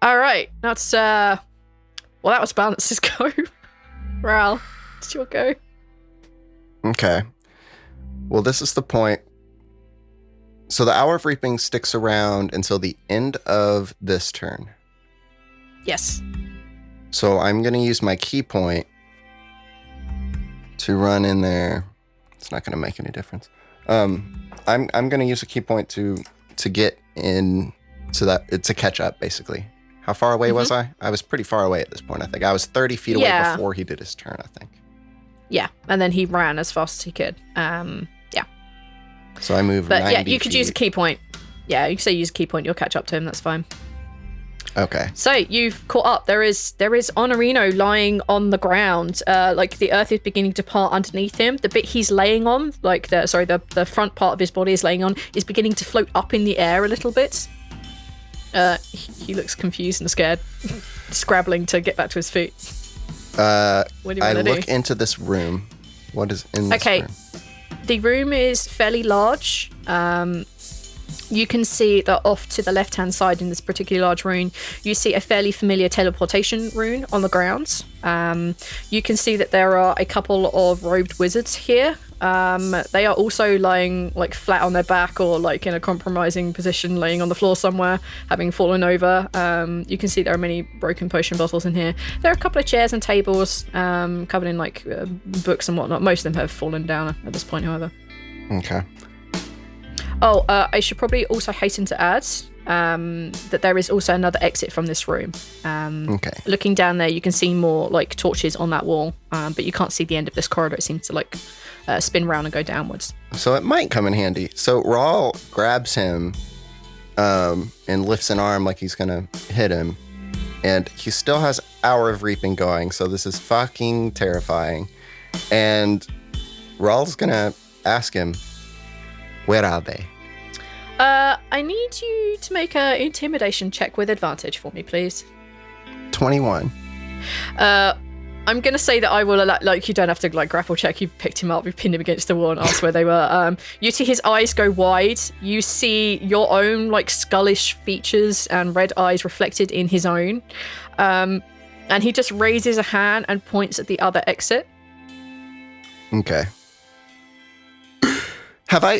All right, that's that was Balance's go. Rhal, it's your go. Okay. Well, this is the point. So the Hour of Reaping sticks around until the end of this turn. Yes. So I'm going to use my key point to run in there. It's not going to make any difference. I'm going to use a key point to get in so that to catch up, basically. How far away was I? I was pretty far away at this point, I think. I was 30 feet away before he did his turn, I think. Yeah, and then he ran as fast as he could. So I moved 90 But yeah, you could feet. use a key point. Yeah, you can say use a key point. You'll catch up to him. That's fine. Okay. So you've caught up. There is Honorino lying on the ground. Like the earth is beginning to part underneath him. The bit he's laying on, like the front part of his body is laying on, is beginning to float up in the air a little bit. He looks confused and scared, scrabbling to get back to his feet. What do you want to do? I look into this room. What is in this room? The room is fairly large. you can see that off to the left-hand side in this particularly large rune, you see a fairly familiar teleportation rune on the ground. You can see that there are a couple of robed wizards here. They are also lying like flat on their back or like in a compromising position, laying on the floor somewhere, having fallen over. You can see there are many broken potion bottles in here. There are a couple of chairs and tables covered in like books and whatnot. Most of them have fallen down at this point, however. Okay. Oh, I should probably also hasten to add that there is also another exit from this room. Okay. Looking down there, you can see more like torches on that wall, but you can't see the end of this corridor. It seems to like spin round and go downwards. So it might come in handy. So Rhal grabs him and lifts an arm like he's gonna hit him, and he still has Hour of Reaping going. So this is fucking terrifying. And Rhal's gonna ask him, "Where are they?" I need you to make an intimidation check with advantage for me, please. 21. I'm gonna say that I will allow, like, you don't have to like grapple check. You've picked him up, you've pinned him against the wall and asked where they were. You see his eyes go wide. You see your own like skullish features and red eyes reflected in his own. And he just raises a hand and points at the other exit. Okay.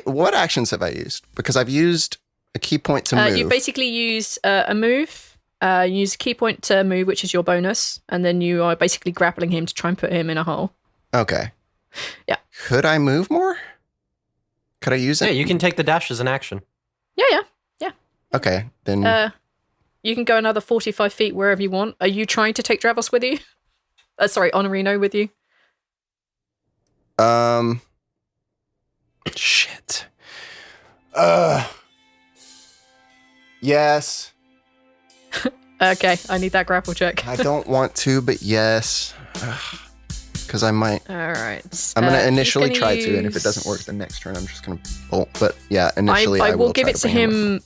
What actions have I used? Because I've used a key point to move. You basically use a move. You use a key point to move, which is your bonus, and then you are basically grappling him to try and put him in a hole. Okay. Yeah. Could I move more? Could I use it? Yeah, you can take the dash as an action. Yeah. Okay, then... You can go another 45 feet wherever you want. Are you trying to take Dravos with you? Sorry, Honorino with you? Shit. Yes. Okay, I need that grapple check. I don't want to, but yes. Because I might. All right. I'm going to initially gonna try to, and if it use- doesn't work the next turn, I'm just going to bolt. But yeah, initially I will try give it to bring with him.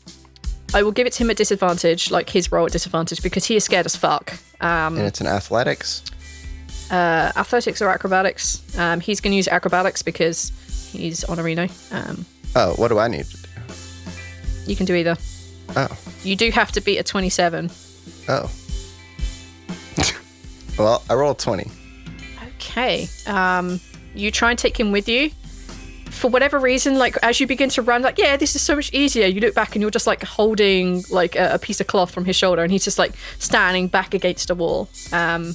I will give it to him at disadvantage, like his roll at disadvantage, because he is scared as fuck. And it's an athletics. Athletics or acrobatics. He's going to use acrobatics because he's Honorino. Oh, what do I need to do? You can do either. Oh. You do have to beat a 27. Oh. Well, I rolled 20. Okay. You try and take him with you. For whatever reason, like as you begin to run, like, yeah, this is so much easier. You look back and you're just like holding like a piece of cloth from his shoulder, and he's just like standing back against a wall. You're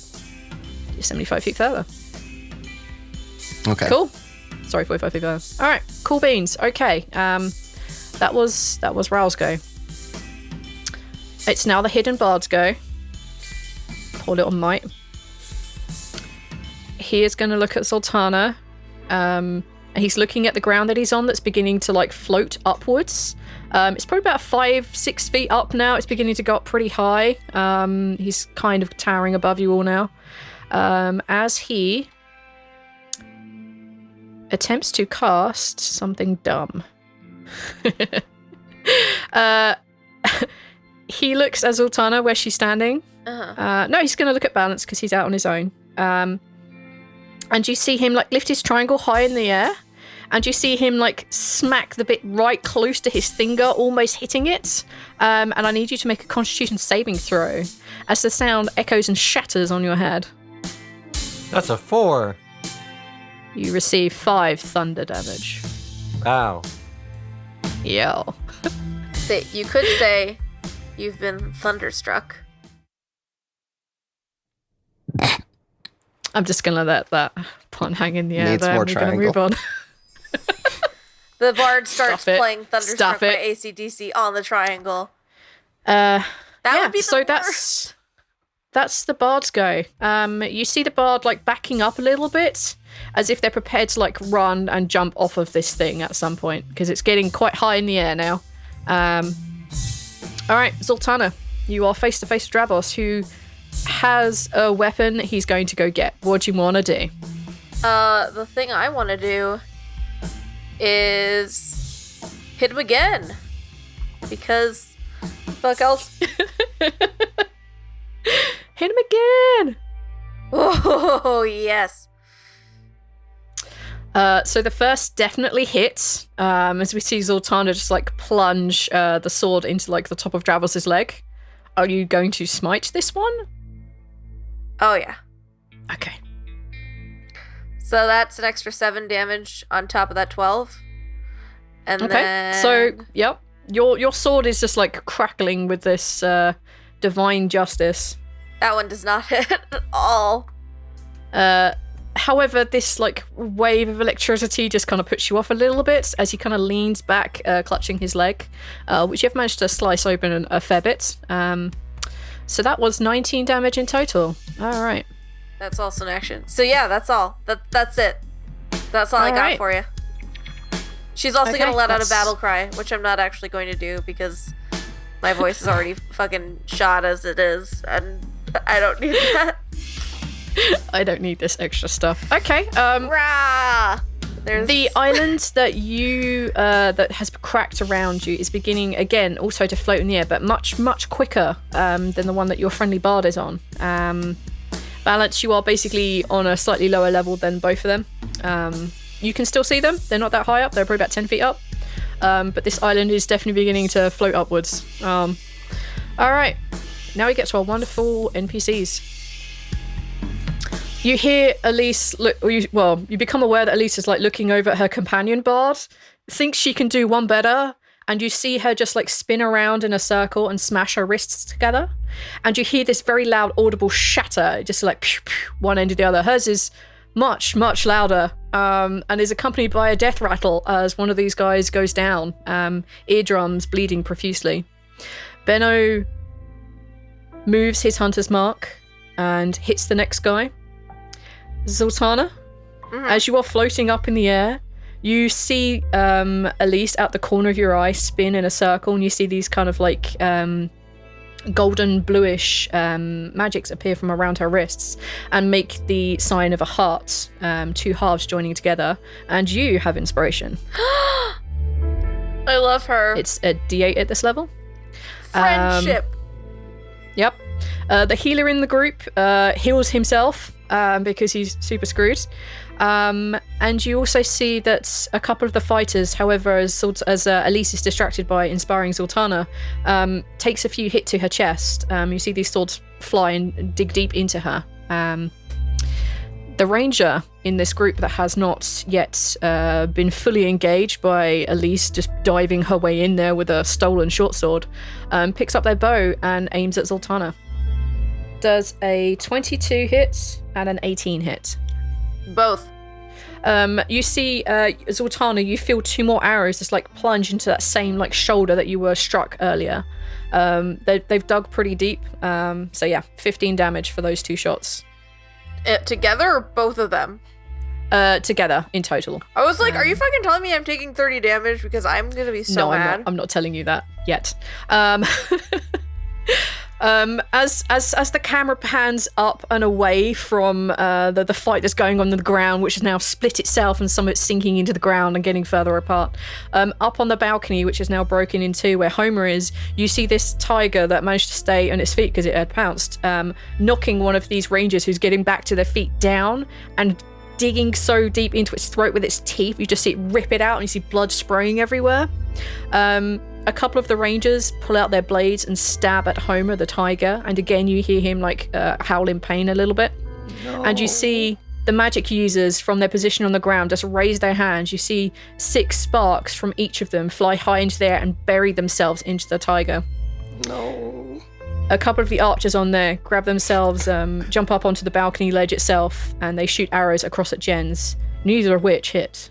75 feet further. Okay. Cool. Sorry, 45 feet further. All right. Cool beans. Okay. That was Rhal's go. It's now the hidden bard's go. Poor little mite. He is going to look at Zaltanna. He's looking at the ground that he's on that's beginning to like float upwards. It's probably about 5-6 feet up now. It's beginning to go up pretty high. He's kind of towering above you all now. As he attempts to cast something dumb. He looks at Zaltanna where she's standing. No, he's going to look at Balance because he's out on his own. And you see him like lift his triangle high in the air, and you see him like smack the bit right close to his finger, almost hitting it. And I need you to make a Constitution saving throw as the sound echoes and shatters on your head. That's a 4. You receive 5 thunder damage. Wow. Yeah. You could say you've been thunderstruck. I'm just gonna let that pun hang in the air. Needs there. more We're gonna triangle. move on. The bard starts Stop it. playing Thunderstruck Stop by it. AC/DC on the triangle. That would be the so worst. that's the bard's go. You see the bard like backing up a little bit, as if they're prepared to like run and jump off of this thing at some point, because it's getting quite high in the air now. All right, Zaltanna, you are face to face with Dravos, who has a weapon he's going to go get. What do you want to do? The thing I want to do is hit him again. Because fuck else. Hit him again. Oh, yes. So the first definitely hits, as we see Zaltanna just like plunge the sword into like the top of Dravos's leg. Are you going to smite this one? Oh, yeah. Okay. So that's an extra 7 damage on top of that 12. And Okay. then... So, yep. Your sword is just like crackling with this divine justice. That one does not hit at all. However, this like wave of electricity just kind of puts you off a little bit as he kind of leans back, clutching his leg, which you've managed to slice open a fair bit. So that was 19 damage in total. All right. That's also an action. So yeah, that's all. That's it. That's all I got for you. She's also Okay, gonna let out a that's- battle cry, which I'm not actually going to do because my voice is already fucking shot as it is, and I don't need that. I don't need this extra stuff. Okay. Rah! There's The island that you that has cracked around you is beginning again also to float in the air, but much quicker than the one that your friendly bard is on. Balance, you are basically on a slightly lower level than both of them. You can still see them. They're not that high up. They're probably about 10 feet up. But this island is definitely beginning to float upwards. All right. Now we get to our wonderful NPCs. You hear Elise look. You become aware that Elise is like looking over at her companion bard, thinks she can do one better, and you see her just like spin around in a circle and smash her wrists together, and you hear this very loud, audible shatter, just like pew, pew, one end to the other. Hers is much louder, and is accompanied by a death rattle as one of these guys goes down, eardrums bleeding profusely. Benno moves his hunter's mark and hits the next guy. Zaltanna, as you are floating up in the air, you see Elise out the corner of your eye spin in a circle, and you see these kind of like golden bluish magics appear from around her wrists and make the sign of a heart, two halves joining together, and you have inspiration. I love her. It's a D8 at this level. Friendship. Yep. The healer in the group heals himself because he's super screwed. And you also see that a couple of the fighters, however, as Elise is distracted by inspiring Zaltanna, takes a few hits to her chest. You see these swords fly and dig deep into her. The ranger in this group that has not yet been fully engaged by Elise just diving her way in there with a stolen short sword, picks up their bow and aims at Zaltanna. Does a 22 hit and an 18 hit. Both. You see Zaltanna, you feel 2 more arrows just like plunge into that same like shoulder that you were struck earlier. They've dug pretty deep. So yeah, 15 damage for those 2 shots. Together or both of them? Together in total. I was like, are you fucking telling me I'm taking 30 damage? Because I'm gonna be so mad. I'm not telling you that yet. As the camera pans up and away from the fight that's going on the ground, which has now split itself and some of it's sinking into the ground and getting further apart, up on the balcony, which is now broken in two, where Homer is, you see this tiger that managed to stay on its feet because it had pounced, knocking one of these rangers who's getting back to their feet down and digging so deep into its throat with its teeth. You just see it rip it out and you see blood spraying everywhere. A couple of the rangers pull out their blades and stab at Homer the tiger, and again you hear him like howl in pain a little bit. No. And you see the magic users from their position on the ground just raise their hands. You see 6 sparks from each of them fly high into the air and bury themselves into the tiger. No. A couple of the archers on there grab themselves, jump up onto the balcony ledge itself, and they shoot arrows across at Jens, neither of which hit.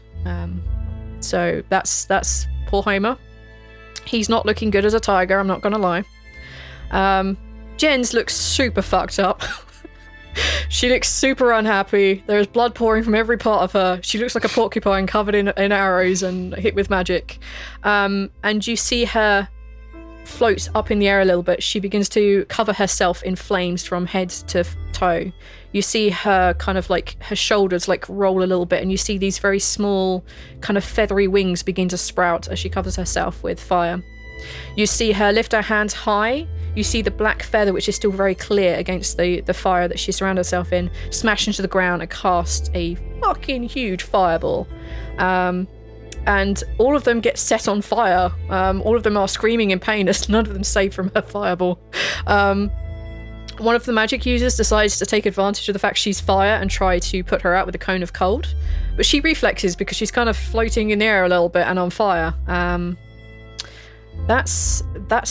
So that's poor Homer. He's not looking good as a tiger, I'm not gonna lie. Jens looks super fucked up. She looks super unhappy. There is blood pouring from every part of her. She looks like a porcupine covered in arrows and hit with magic. And you see her float up in the air a little bit. She begins to cover herself in flames from head to toe. You see her kind of like her shoulders like roll a little bit, and you see these very small kind of feathery wings begin to sprout as she covers herself with fire. You see her lift her hands high you see the black feather, which is still very clear against the fire that she surrounded herself in, smash into the ground and cast a fucking huge fireball. And all of them get set on fire. All of them are screaming in pain as none of them save from her fireball. One of the magic users decides to take advantage of the fact she's fire and try to put her out with a cone of cold. But she reflexes because she's kind of floating in the air a little bit and on fire. That's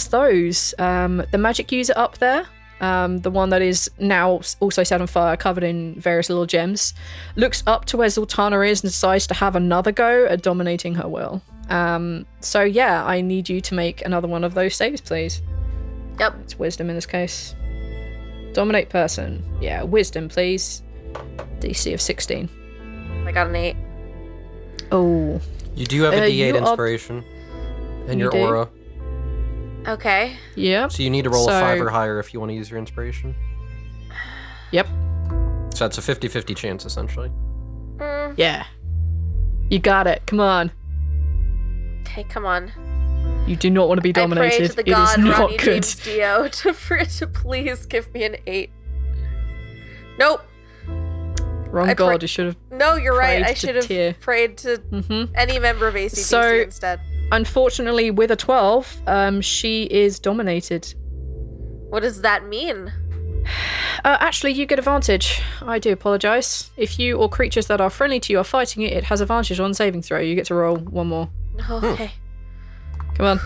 those. The magic user up there, the one that is now also set on fire, covered in various little gems, looks up to where Zaltanna is and decides to have another go at dominating her will. So yeah, I need you to make another one of those saves, please. Yep. It's wisdom in this case. Dominate person. Yeah, wisdom, please. DC of 16. I got an 8. Oh. You do have a D8 you are- inspiration in You your do. aura. Okay. Yep. So you need to roll a 5 So- or higher if you want to use your inspiration. Yep. So that's a 50-50 chance, essentially. Yeah. You got it. Come on. Okay, come on. You do not want to be I pray dominated. to the It is god not Ronnie good. James Dio for it to please give me an 8. Nope. Wrong I god. You should have. No, you're right. Prayed I to should have tear. prayed to any member of ACDC So- instead. Unfortunately, with a 12, she is dominated. What does that mean? Actually, you get advantage. I do apologise. If you or creatures that are friendly to you are fighting it, it has advantage on saving throw. You get to roll one more. Okay. Come on.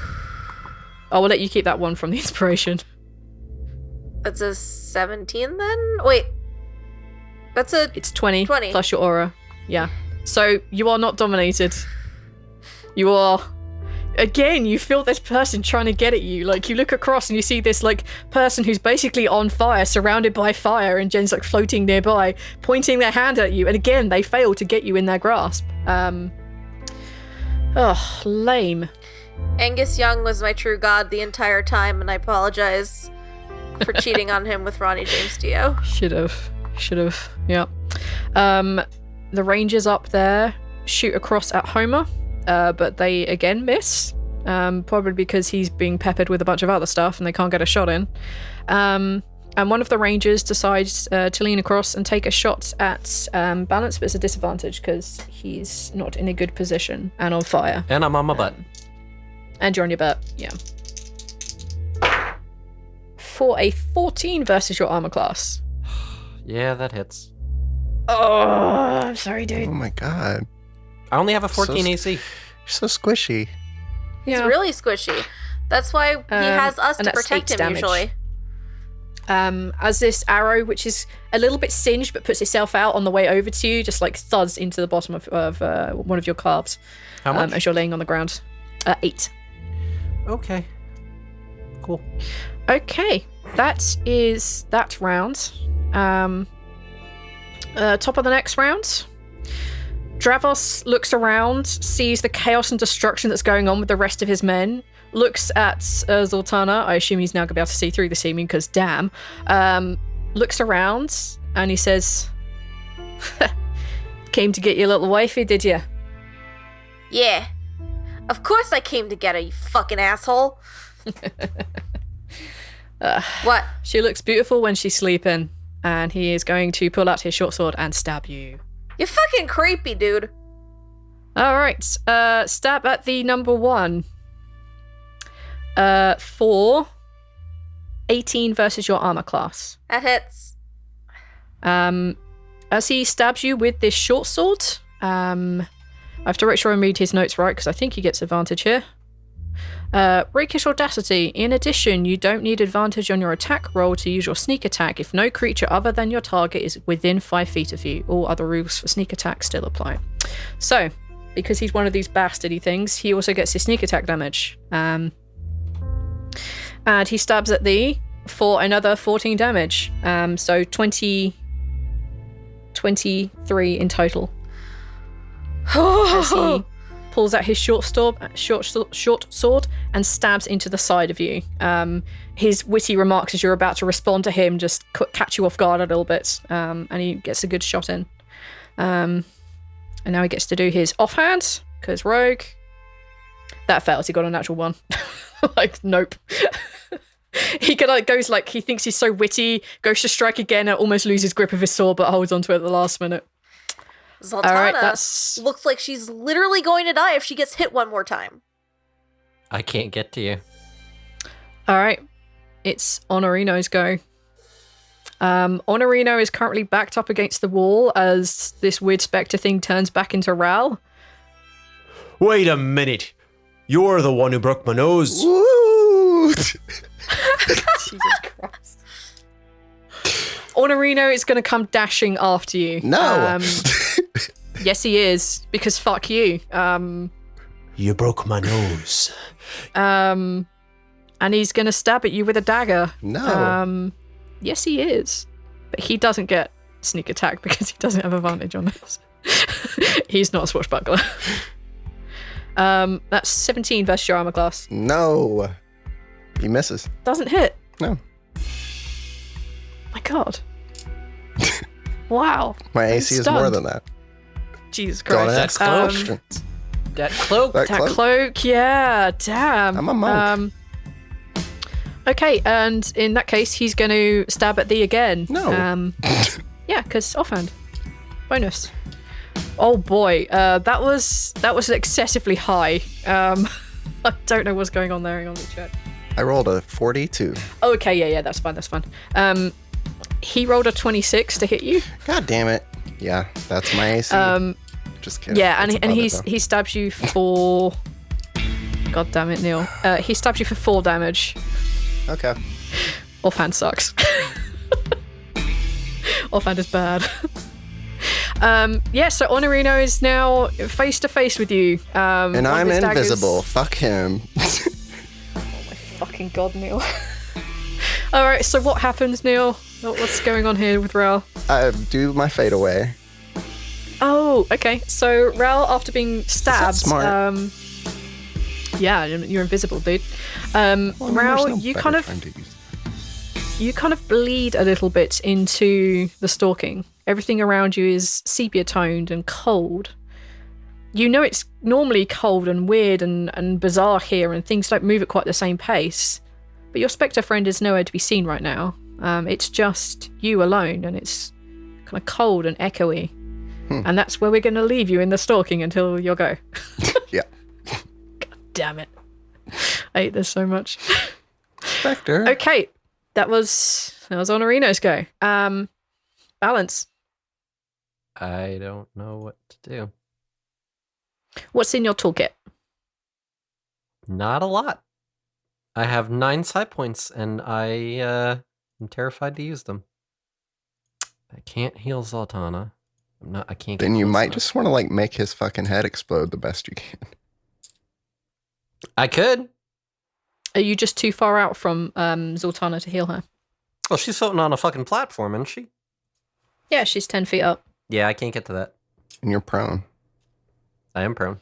I will let you keep that one from the inspiration. That's a 17 then? Wait. That's a... It's 20, 20. plus your aura. Yeah. So you are not dominated. You are... Again, you feel this person trying to get at you. Like, you look across and you see this, like, person who's basically on fire, surrounded by fire, and Jen's, like, floating nearby, pointing their hand at you. And again, they fail to get you in their grasp. Lame. Angus Young was my true god the entire time, and I apologize for cheating on him with Ronnie James Dio. Should have. Yeah. The rangers up there shoot across at Homer, but they again miss. Probably because he's being peppered with a bunch of other stuff and they can't get a shot in. And one of the rangers decides to lean across and take a shot at Balance, but it's a disadvantage because he's not in a good position and on fire. And I'm on my butt. And you're on your butt, yeah. For a 14 versus your armor class. Yeah, that hits. Oh, I'm sorry, Oh dude. my god. I only have a 14 So- AC. You're so squishy. He's Yeah. really squishy. That's why he has us and to that's protect 8 him damage. usually. As this arrow, which is a little bit singed but puts itself out on the way over to you, just like thuds into the bottom of one of your calves. How much? As you're laying on the ground. 8. Okay. Cool. Okay, that is that round. Top of the next round. Dravos looks around, sees the chaos and destruction that's going on with the rest of his men, looks at Zaltanna. I assume he's now going to be able to see through the seeming because damn. Looks around and he says, "Came to get your little wifey, did you?" Yeah. Of course I came to get her, you fucking asshole. What? She looks beautiful when she's sleeping, and he is going to pull out his short sword and stab you. You're fucking creepy, dude. All right, stab at the number 1. For 18 versus your armor class. That hits. As he stabs you with this short sword, I have to make sure I read his notes right because I think he gets advantage here. Rakish Audacity. In addition, you don't need advantage on your attack roll to use your sneak attack if no creature other than your target is within 5 feet of you. All other rules for sneak attack still apply. So, because he's one of these bastardy things, he also gets his sneak attack damage. And he stabs at thee for another 14 damage. So 23 in total. As he pulls out his short sword and stabs into the side of you. His witty remarks as you're about to respond to him just catch you off guard a little bit, and he gets a good shot in. And now he gets to do his offhand, because rogue. That fails, he got a natural 1. Like, nope. He goes he thinks he's so witty, goes to strike again and almost loses grip of his sword, but holds onto it at the last minute. Zaltanna All right, that's looks like she's literally going to die if she gets hit one more time. I can't get to you. all right. It's Honorino's go. Honorino is currently backed up against the wall as this weird spectre thing turns back into Rhal. Wait a minute. You're the one who broke my nose. Woo! Jesus Christ. Honorino is going to come dashing after you. No. Yes, he is, because fuck you. You broke my nose. And he's going to stab at you with a dagger. No. Yes, he is. But he doesn't get sneak attack because he doesn't have advantage on this. He's not a swashbuckler. That's 17 versus your armor class. No. He misses. Doesn't hit. No. My God. Wow. My I'm AC is more stunned. than that. Jesus Don't Christ. ask close. questions. That cloak. That That close. cloak, yeah, damn. I'm a monk. Okay, and in that case, he's going to stab at thee again. No. Yeah, because offhand. Bonus. Oh boy, that was excessively high. I don't know what's going on there. Hang on, let me check. I rolled a 42. Okay, yeah, that's fine. He rolled a 26 to hit you. God damn it. Yeah, that's my AC. Just kidding. Yeah, It's and above he it, though. he stabs you for. God damn it, Neil. He stabs you for 4 damage. Okay. Offhand sucks. Offhand is bad. So Honorino is now face to face with you. And one of I'm his daggers- invisible. Fuck him. Fucking God, Neil. Alright, so what happens, Neil? What's going on here with Rhal? I do my fade away. Oh, okay. So Rhal, after being stabbed, smart? yeah, you're invisible, dude. Well, I mean, there's Rhal, no you better kind of time to use it. you kind of bleed a little bit into the stalking. Everything around you is sepia toned and cold. You know it's normally cold and weird and bizarre here, and things don't move at quite the same pace. But your spectre friend is nowhere to be seen right now. It's just you alone, and it's kind of cold and echoey. And that's where we're going to leave you in the stalking until you'll go. Yeah. God damn it. I hate this so much. Spectre. Okay, that was Honorino's go. Balance. I don't know what to do. What's in your toolkit? Not a lot. I have 9 side points, and I am terrified to use them. I can't heal Zaltanna. I can't. Then get you close might enough. just want to like make his fucking head explode the best you can. I could. Are you just too far out from Zaltanna to heal her? Well, she's floating on a fucking platform, isn't she? Yeah, she's 10 feet up. Yeah, I can't get to that. And you're prone. I am prone.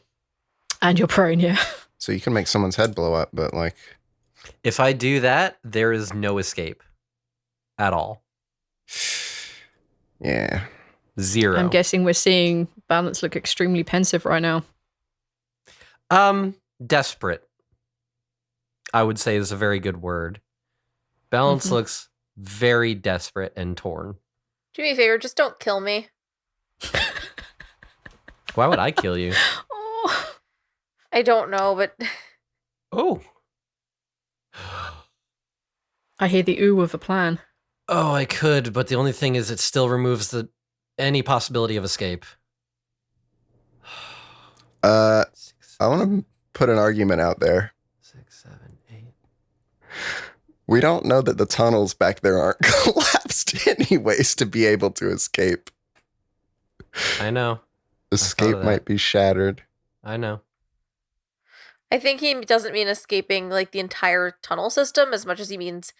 And you're prone, yeah. So you can make someone's head blow up, but like If I do that, there is no escape at all. yeah. 0. I'm guessing we're seeing Balance look extremely pensive right now. Desperate, I would say, is a very good word. Balance Mhm. looks very desperate and torn. Do me a favor, just don't kill me. Why would I kill you? Oh. I don't know, but Oh. I hear the ooh of a plan. Oh, I could, but the only thing is it still removes any possibility of escape. I 6, want to put an argument out there. 6, 7, 8. We don't know that the tunnels back there aren't collapsed anyways to be able to escape. I know. Escape that. might be shattered. I know. I think he doesn't mean escaping like the entire tunnel system as much as he means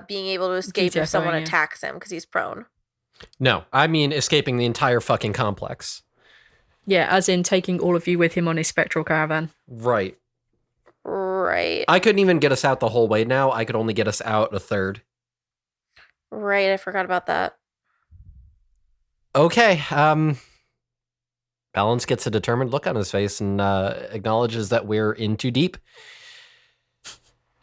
being able to escape if someone Decoing, yeah. attacks him because he's prone. No, I mean escaping the entire fucking complex. Yeah, as in taking all of you with him on his spectral caravan. Right. Right. I couldn't even get us out the whole way now. I could only get us out a third. Right, I forgot about that. Okay. Balance gets a determined look on his face and acknowledges that we're in too deep.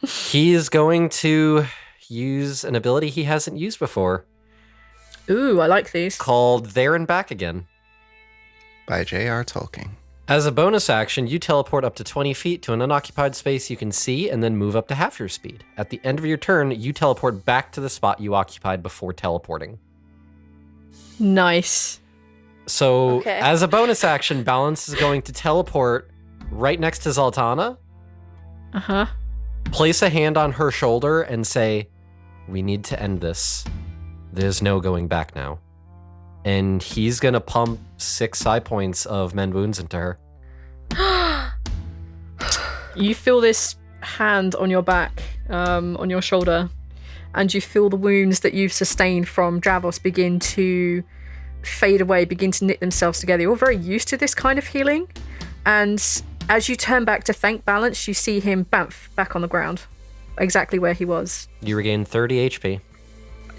He's going to use an ability he hasn't used before Ooh, I like these. called There and Back Again. By J.R. Tolkien. As a bonus action, you teleport up to 20 feet to an unoccupied space you can see and then move up to half your speed. At the end of your turn, you teleport back to the spot you occupied before teleporting. Nice. So, Okay. as a bonus action, Balance is going to teleport right next to Zaltanna, Uh-huh. place a hand on her shoulder, and say, "We need to end this. There's no going back now." And he's going to pump 6 psi points of mend wounds into her. You feel this hand on your back, on your shoulder, and you feel the wounds that you've sustained from Dravos begin to fade away, begin to knit themselves together. You're very used to this kind of healing. And as you turn back to thank Balance, you see him bamf back on the ground, exactly where he was. You regain 30 HP.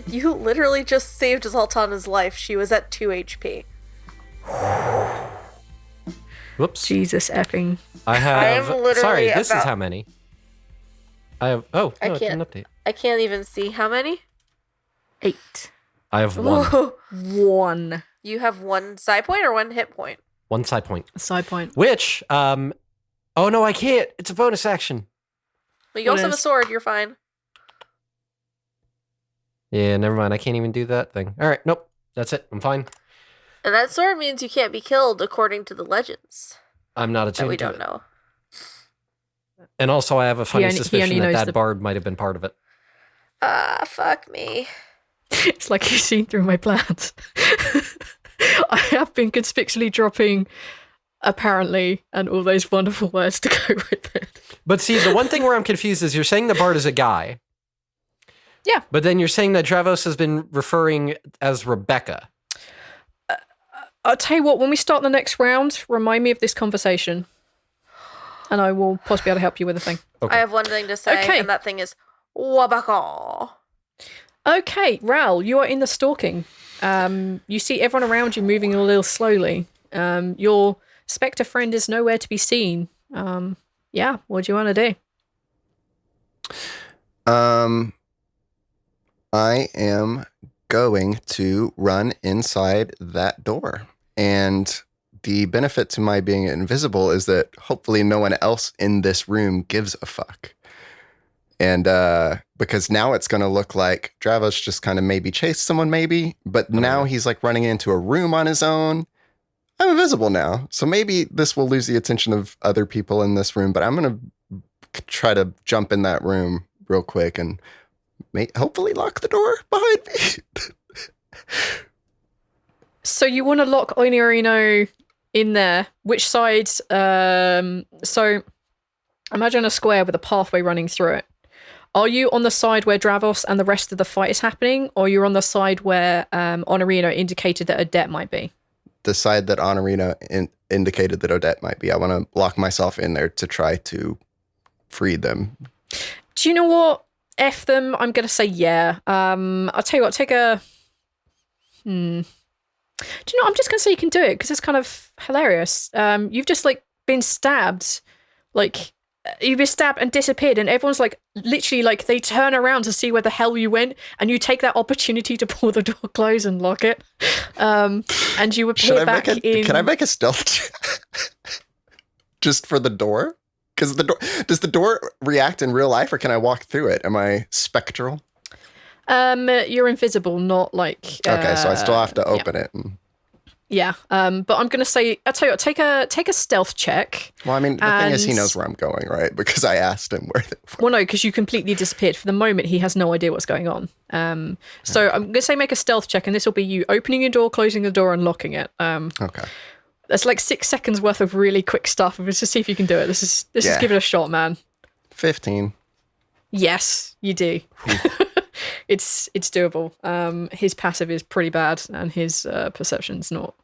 You literally just saved Zaltanna's life. She was at 2 HP. Whoops. Jesus effing. I have. I'm literally Sorry, this is about- how many. I have. Oh, I no, it didn't can't- update. I can't even see how many. 8. I have 1. Whoa. 1. You have 1 side point or 1 hit point? 1 side point. Side point. Which, oh no, I can't. It's a bonus action. But you What also have a is? sword. You're fine. Yeah, never mind. I can't even do that thing. All right, nope. That's it. I'm fine. And that sword means you can't be killed according to the legends I'm not that attuned we to don't it. know. And also, I have a funny only suspicion knows that the- bard might have been part of it. Fuck me. It's like you've seen through my plans. I have been conspicuously dropping apparently and all those wonderful words to go with it. But see, the one thing where I'm confused is you're saying the bard is a guy. Yeah. But then you're saying that Dravos has been referring as Rebecca. I'll tell you what, when we start the next round, remind me of this conversation. And I will possibly be able to help you with a thing. Okay. I have one thing to say, Okay. and that thing is Wabaka. Okay, Rhal, you are in the stalking. You see everyone around you moving a little slowly. Your spectre friend is nowhere to be seen. Yeah, what do you want to do? I am going to run inside that door. And the benefit to my being invisible is that hopefully no one else in this room gives a fuck. And because now it's going to look like Dravos just kind of maybe chased someone, maybe. But now he's like running into a room on his own. I'm invisible now. So maybe this will lose the attention of other people in this room. But I'm going to try to jump in that room real quick and hopefully lock the door behind me. So you want to lock Oinorino in there. Which side? So imagine a square with a pathway running through it. Are you on the side where Dravos and the rest of the fight is happening, or you're on the side where Honorino indicated that Odette might be? The side that Honorino indicated that Odette might be. I want to lock myself in there to try to free them. Do you know what? F them. I'm going to say yeah. I'll tell you what, take a... Do you know, I'm just going to say you can do it because it's kind of hilarious. You've just like been stabbed. Like, you've been stabbed and disappeared, and everyone's like, literally, like, they turn around to see where the hell you went, and you take that opportunity to pull the door close and lock it. And you appear back in... Can I make a stealth check? Just for the door? Because does the door react in real life, or can I walk through it? Am I spectral? You're invisible, not like... Okay, so I still have to open it. Yeah, but I'm going to say, I'll tell you what, take a stealth check. Well, I mean, the thing is, he And- knows where I'm going, right? Because I asked him where they were. Well, no, because you completely disappeared. For the moment, he has no idea what's going on. So I'm going to say make a stealth check, and this will be you opening your door, closing the door, and locking it. Okay. That's like 6 seconds worth of really quick stuff. Let's just see if you can do it. Let's just Yeah. give it a shot, man. 15. Yes, you do. It's doable. His passive is pretty bad, and his perception's not.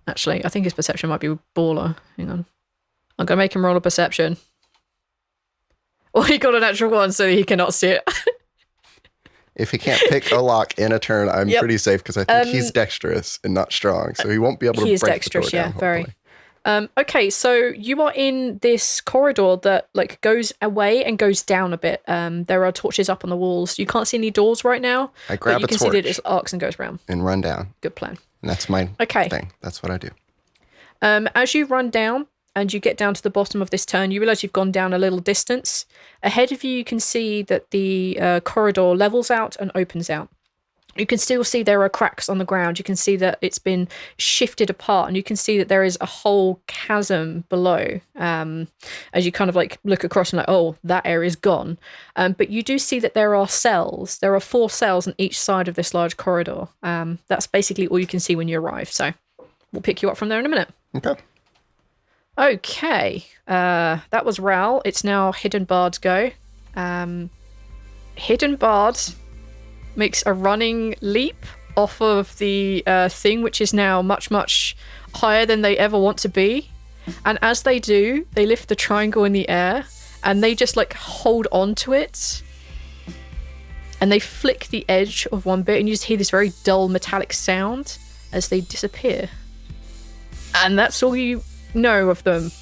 Actually, I think his perception might be baller. Hang on. I'm going to make him roll a perception. Well, he got a natural 1, so he cannot see it. If he can't pick a lock in a turn, I'm Yep. pretty safe because I think he's dexterous and not strong, so he won't be able to He is break dexterous, the door yeah, down, very. hopefully. Okay, so you are in this corridor that like goes away and goes down a bit. There are torches up on the walls. You can't see any doors right now. I grab but you a can torch see that it arcs and goes round. and run down. Good plan. And that's my thing. That's what I do. As you run down and you get down to the bottom of this turn, you realize you've gone down a little distance. Ahead of you, you can see that the corridor levels out and opens out. You can still see there are cracks on the ground. You can see that it's been shifted apart, and you can see that there is a whole chasm below. As you kind of like look across and like, oh, that area's gone. But you do see that there are cells. There are 4 cells on each side of this large corridor. That's basically all you can see when you arrive. So we'll pick you up from there in a minute. Okay. Okay. That was Rhal. It's now Hidden Bard's go. Hidden Bard makes a running leap off of the thing, which is now much, much higher than they ever want to be. And as they do, they lift the triangle in the air and they just like hold on to it. And they flick the edge of one bit and you just hear this very dull metallic sound as they disappear. And that's all you know of them.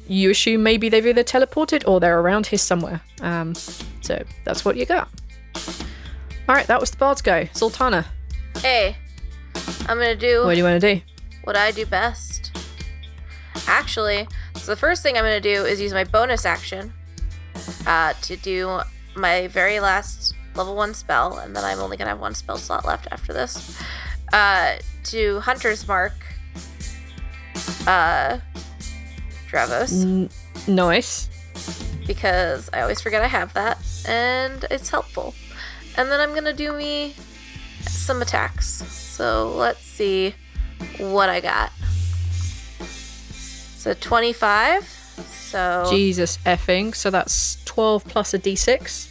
You assume maybe they've either teleported or they're around here somewhere. So that's what you got. All right, that was the Bard's go. Zaltanna, Hey, I'm gonna do what do you want to do? what I do best. Actually, so the first thing I'm gonna do is use my bonus action to do my very last level 1 spell, and then I'm only gonna have 1 spell slot left after this. To Hunter's Mark, Dravos, Nice. because I always forget I have that, and it's helpful. And then I'm gonna do me some attacks. So let's see what I got. So 25. So Jesus effing. So that's 12 plus a d6.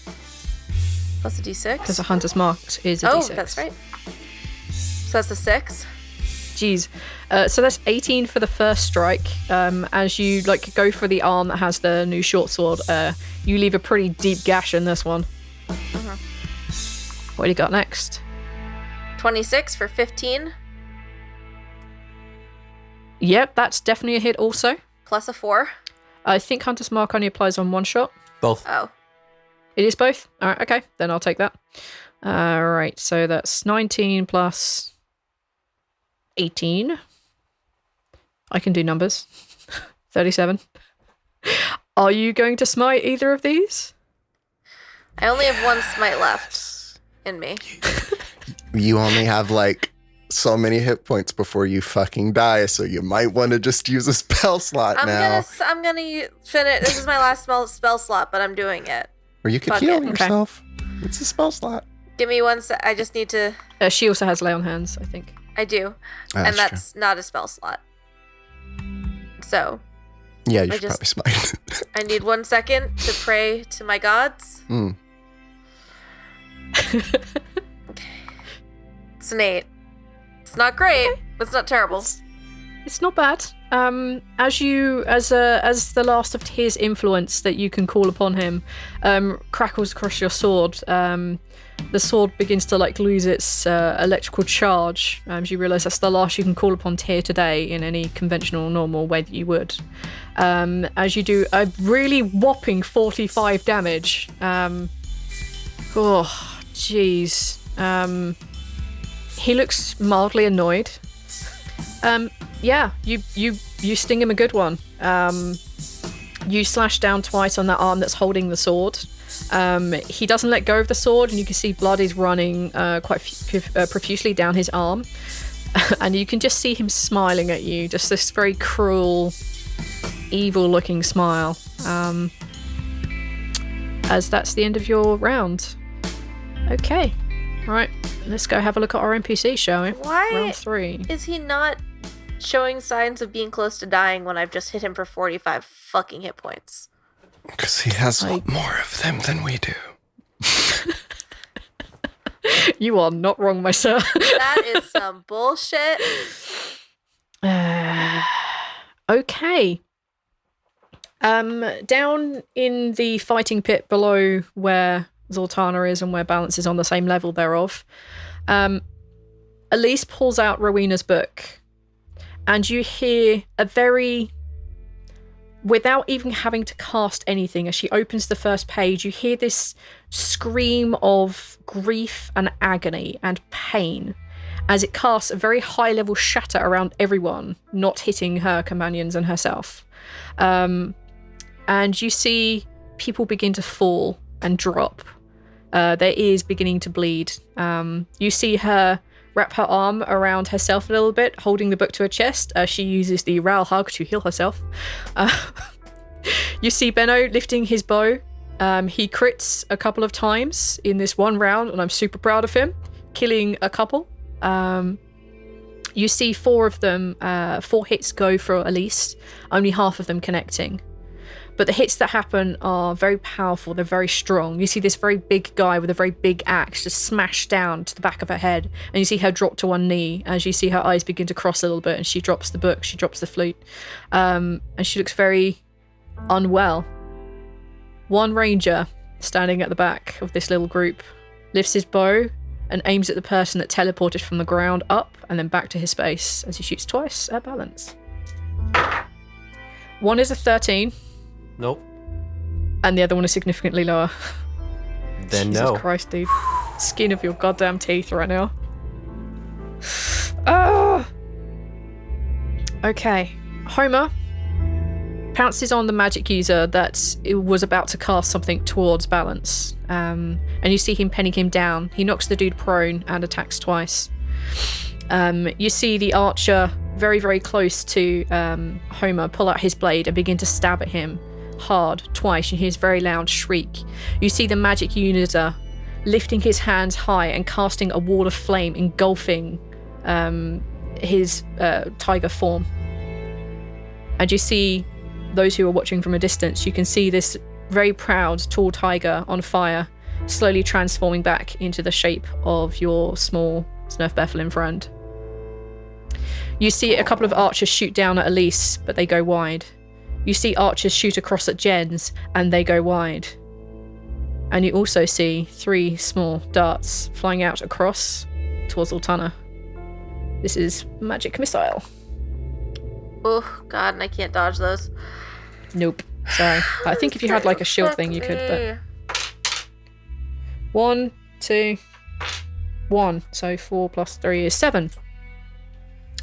plus a d6. Because a Hunter's Mark is a Oh, d6. that's right. So that's a 6. Jeez. So that's 18 for the first strike. As you like go for the arm that has the new short sword, you leave a pretty deep gash in this one. What do you got next? 26 for 15. Yep, that's definitely a hit also. Plus a 4. I think Hunter's Mark only applies on one shot. Both. Oh. It is both? Alright, okay. Then I'll take that. Alright, so that's 19 plus 18. I can do numbers. 37. Are you going to smite either of these? I only have 1 smite left in me. You only have like so many hit points before you fucking die, so you might want to just use a spell slot now. I'm gonna finish. This is my last spell slot, but I'm doing it. Or you could Fuck heal it. yourself. It's a spell slot. Give me 1 sec. I just need to. She also has lay on hands, I think. I do, and that's not a spell slot. So Yeah, you I should just- probably smite. I need 1 second to pray to my gods. It's an 8. It's not great, but it's not terrible. It's not bad. As the last of his influence that you can call upon him crackles across your sword, the sword begins to like lose its electrical charge. As you realise that's the last you can call upon here today in any conventional, normal way that you would. As you do a really whopping 45 damage. Oh, jeez. He looks mildly annoyed. Yeah, you sting him a good one. You slash down twice on that arm that's holding the sword. He doesn't let go of the sword, and you can see blood is running quite profusely down his arm. And you can just see him smiling at you, just this very cruel, evil-looking smile. As that's the end of your round. Okay, right. Let's go have a look at our NPC, shall we? Why Round 3. is he not showing signs of being close to dying when I've just hit him for 45 fucking hit points? Because he has a lot more of them than we do. You are not wrong, my sir. That is some bullshit. Okay. Down in the fighting pit below where Zaltanna is and where Balance is on the same level thereof, Elise pulls out Rowena's book, and you hear a very, without even having to cast anything, as she opens the first page, you hear this scream of grief and agony and pain as it casts a very high level shatter around everyone, not hitting her companions and herself. And you see people begin to fall and drop. Their ears beginning to bleed. You see her wrap her arm around herself a little bit, holding the book to her chest as she uses the Rhal hug to heal herself. You see Benno lifting his bow. He crits a couple of times in this one round, and I'm super proud of him, killing a couple. You see 4 of them, 4 hits go for Elise, only half of them connecting. But the hits that happen are very powerful, they're very strong. You see this very big guy with a very big axe just smash down to the back of her head, and you see her drop to one knee as you see her eyes begin to cross a little bit, and she drops the book, she drops the flute, and she looks very unwell. One ranger, standing at the back of this little group, lifts his bow and aims at the person that teleported from the ground up and then back to his space as he shoots twice at balance. One is a 13. Nope. And the other one is significantly lower. Then Jesus no. Christ, dude. Skin of your goddamn teeth right now. Oh! Okay. Homer pounces on the magic user that was about to cast something towards balance. And you see him penning him down. He knocks the dude prone and attacks twice. You see the archer very, very close to Homer pull out his blade and begin to stab at him hard twice. You hear his very loud shriek. You see the magic user lifting his hands high and casting a wall of flame engulfing his tiger form. And you see those who are watching from a distance, you can see this very proud tall tiger on fire slowly transforming back into the shape of your small Snurf-Beffelin friend. You see a couple of archers shoot down at Elise, but they go wide. You see archers shoot across at Jens, and they go wide. And you also see 3 small darts flying out across towards Zaltanna. This is magic missile. Oh, God, and I can't dodge those. Nope. Sorry. I think if you had like a shield thing, you could, but... 1, 2, 1. So 4 plus 3 is 7.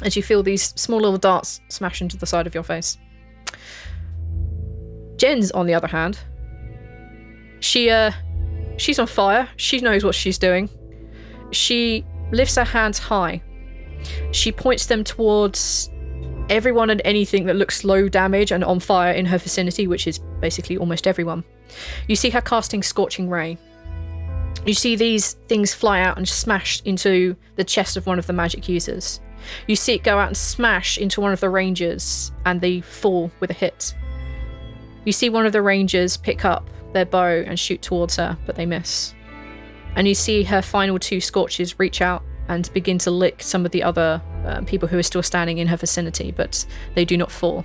As you feel these small little darts smash into the side of your face. Jen's, on the other hand, she's on fire. She knows what she's doing. She lifts her hands high. She points them towards everyone and anything that looks low damage and on fire in her vicinity, which is basically almost everyone. You see her casting Scorching Ray. You see these things fly out and smash into the chest of one of the magic users. You see it go out and smash into one of the rangers, and they fall with a hit. You see one of the rangers pick up their bow and shoot towards her, but they miss. And you see her final 2 scorches reach out and begin to lick some of the other people who are still standing in her vicinity, but they do not fall.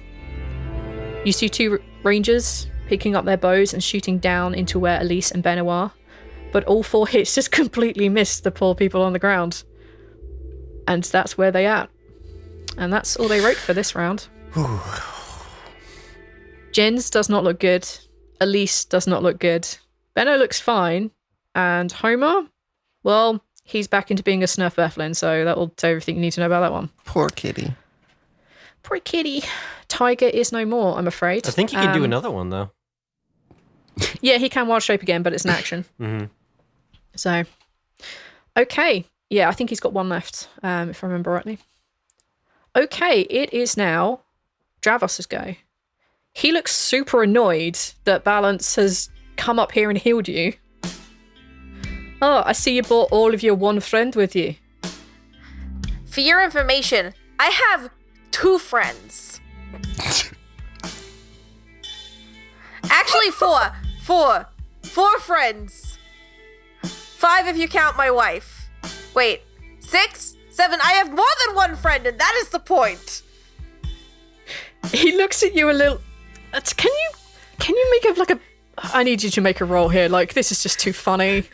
You see 2 rangers picking up their bows and shooting down into where Elise and Benno are, but all 4 hits just completely miss the poor people on the ground. And that's where they are. And that's all they wrote for this round. Jens does not look good. Elise does not look good. Benno looks fine. And Homer, well, he's back into being a Snurf-Beffelin, so that will tell you everything you need to know about that one. Poor kitty. Poor kitty. Tiger is no more, I'm afraid. I think you can do another one, though. Yeah, he can wild shape again, but it's an action. Mm-hmm. So, okay. Yeah, I think he's got 1 left, if I remember rightly. Okay, it is now Dravos's go. He looks super annoyed that Balance has come up here and healed you. Oh, I see you brought all of your one friend with you. For your information, I have 2 friends. Actually, 4. 4 friends. 5 if you count my wife. Wait, 6, 7. I have more than 1 friend, and that is the point. He looks at you a little. Can you make a I need you to make a roll here. Like, this is just too funny.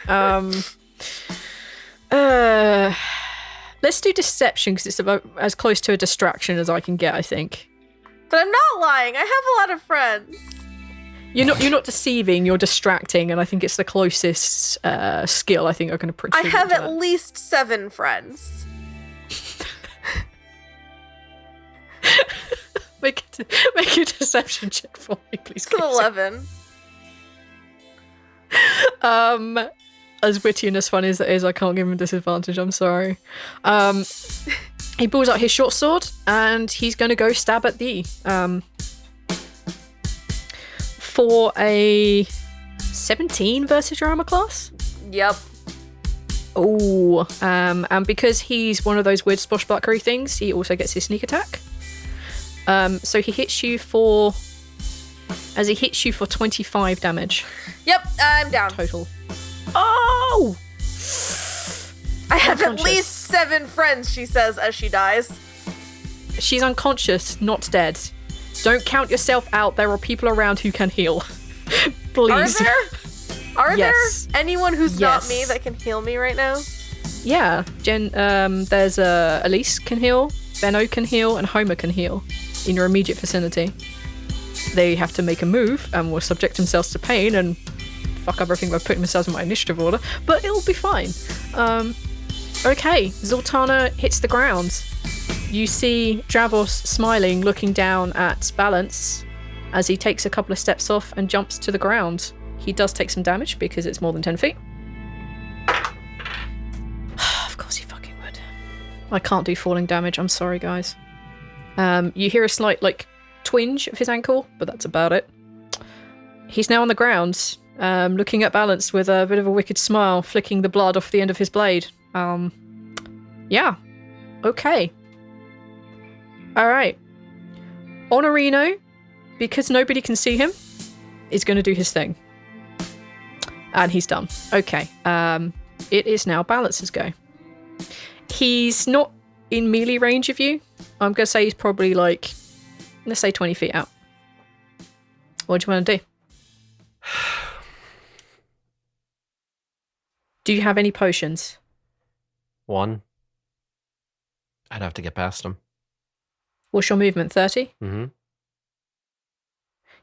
Let's let's do deception because it's about as close to a distraction as I can get, I think. But I'm not lying. I have a lot of friends. You're not deceiving, you're distracting, and I think it's the closest skill I think I can appreciate. I have at least 7 friends. Make a deception check for me, please. It's an 11. As witty and as funny as that is, I can't give him disadvantage, I'm sorry. He pulls out his short sword and he's going to go stab at thee. For a 17 versus your armor class. Yep. Oh, and because he's one of those weird swashbucklery things, he also gets his sneak attack. So he hits you for 25 damage. Yep, I'm down. Total. Oh! I have at Unconscious. least 7 friends, she says as she dies. She's unconscious, not dead. Don't count yourself out. There are people around who can heal. Please. Are Yes. there anyone who's not Yes. me that can heal me right now? Yeah, there's Elise can heal, Benno can heal, and Homer can heal in your immediate vicinity. They have to make a move and will subject themselves to pain and fuck up everything by putting themselves in my initiative order, but it'll be fine. Okay, Zaltanna hits the ground. You see Dravos smiling, looking down at Balance as he takes a couple of steps off and jumps to the ground. He does take some damage because it's more than 10 feet. Of course he fucking would. I can't do falling damage, I'm sorry guys. You hear a slight, twinge of his ankle, but that's about it. He's now on the ground, looking at Balance with a bit of a wicked smile, flicking the blood off the end of his blade. Yeah. Okay. Alright. Honorino, because nobody can see him, is going to do his thing. And he's done. Okay. It is now Balance's go. He's not in melee range of you. I'm going to say he's probably let's say 20 feet out. What do you want to do? Do you have any potions? 1. I'd have to get past him. What's your movement? 30? Mm-hmm.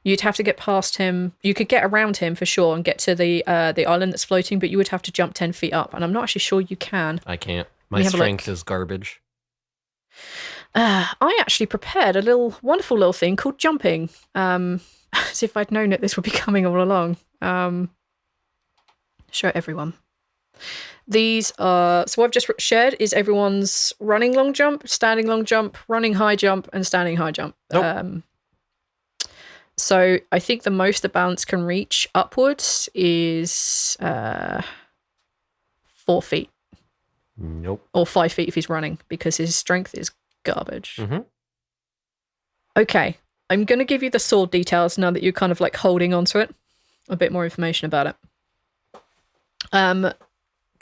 You'd have to get past him. You could get around him for sure and get to the island that's floating, but you would have to jump 10 feet up. And I'm not actually sure you can. I can't. My strength is garbage. I actually prepared a wonderful little thing called jumping. As if I'd known that this would be coming all along. Show everyone. These are, so what I've just shared is everyone's running long jump, standing long jump, running high jump, and standing high jump. Nope. So I think the most the Balance can reach upwards is 4 feet. Nope. Or 5 feet if he's running, because his strength is garbage. Mm-hmm. Okay, I'm going to give you the sword details now that you're kind of holding onto it. A bit more information about it.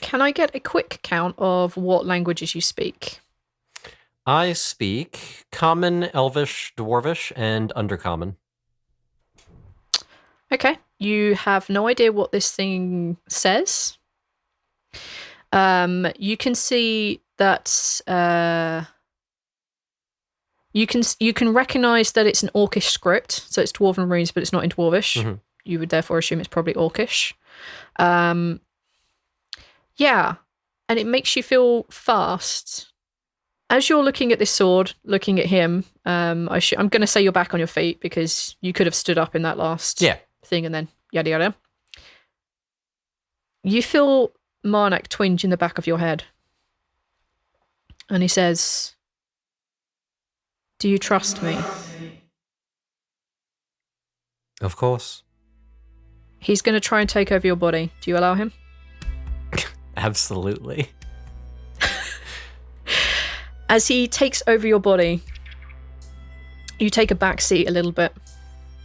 Can I get a quick count of what languages you speak? I speak Common, Elvish, Dwarvish, and Undercommon. Okay, you have no idea what this thing says. You can see that you can recognize that it's an Orcish script, so it's Dwarven runes, but it's not in Dwarvish. Mm-hmm. You would therefore assume it's probably Orcish. Yeah, and it makes you feel fast. As you're looking at this sword, looking at him, I'm going to say you're back on your feet because you could have stood up in that last thing and then yada yada. You feel Marnak twinge in the back of your head. And he says, "Do you trust me?" Of course. He's going to try and take over your body. Do you allow him? Absolutely. As he takes over your body, you take a back seat a little bit.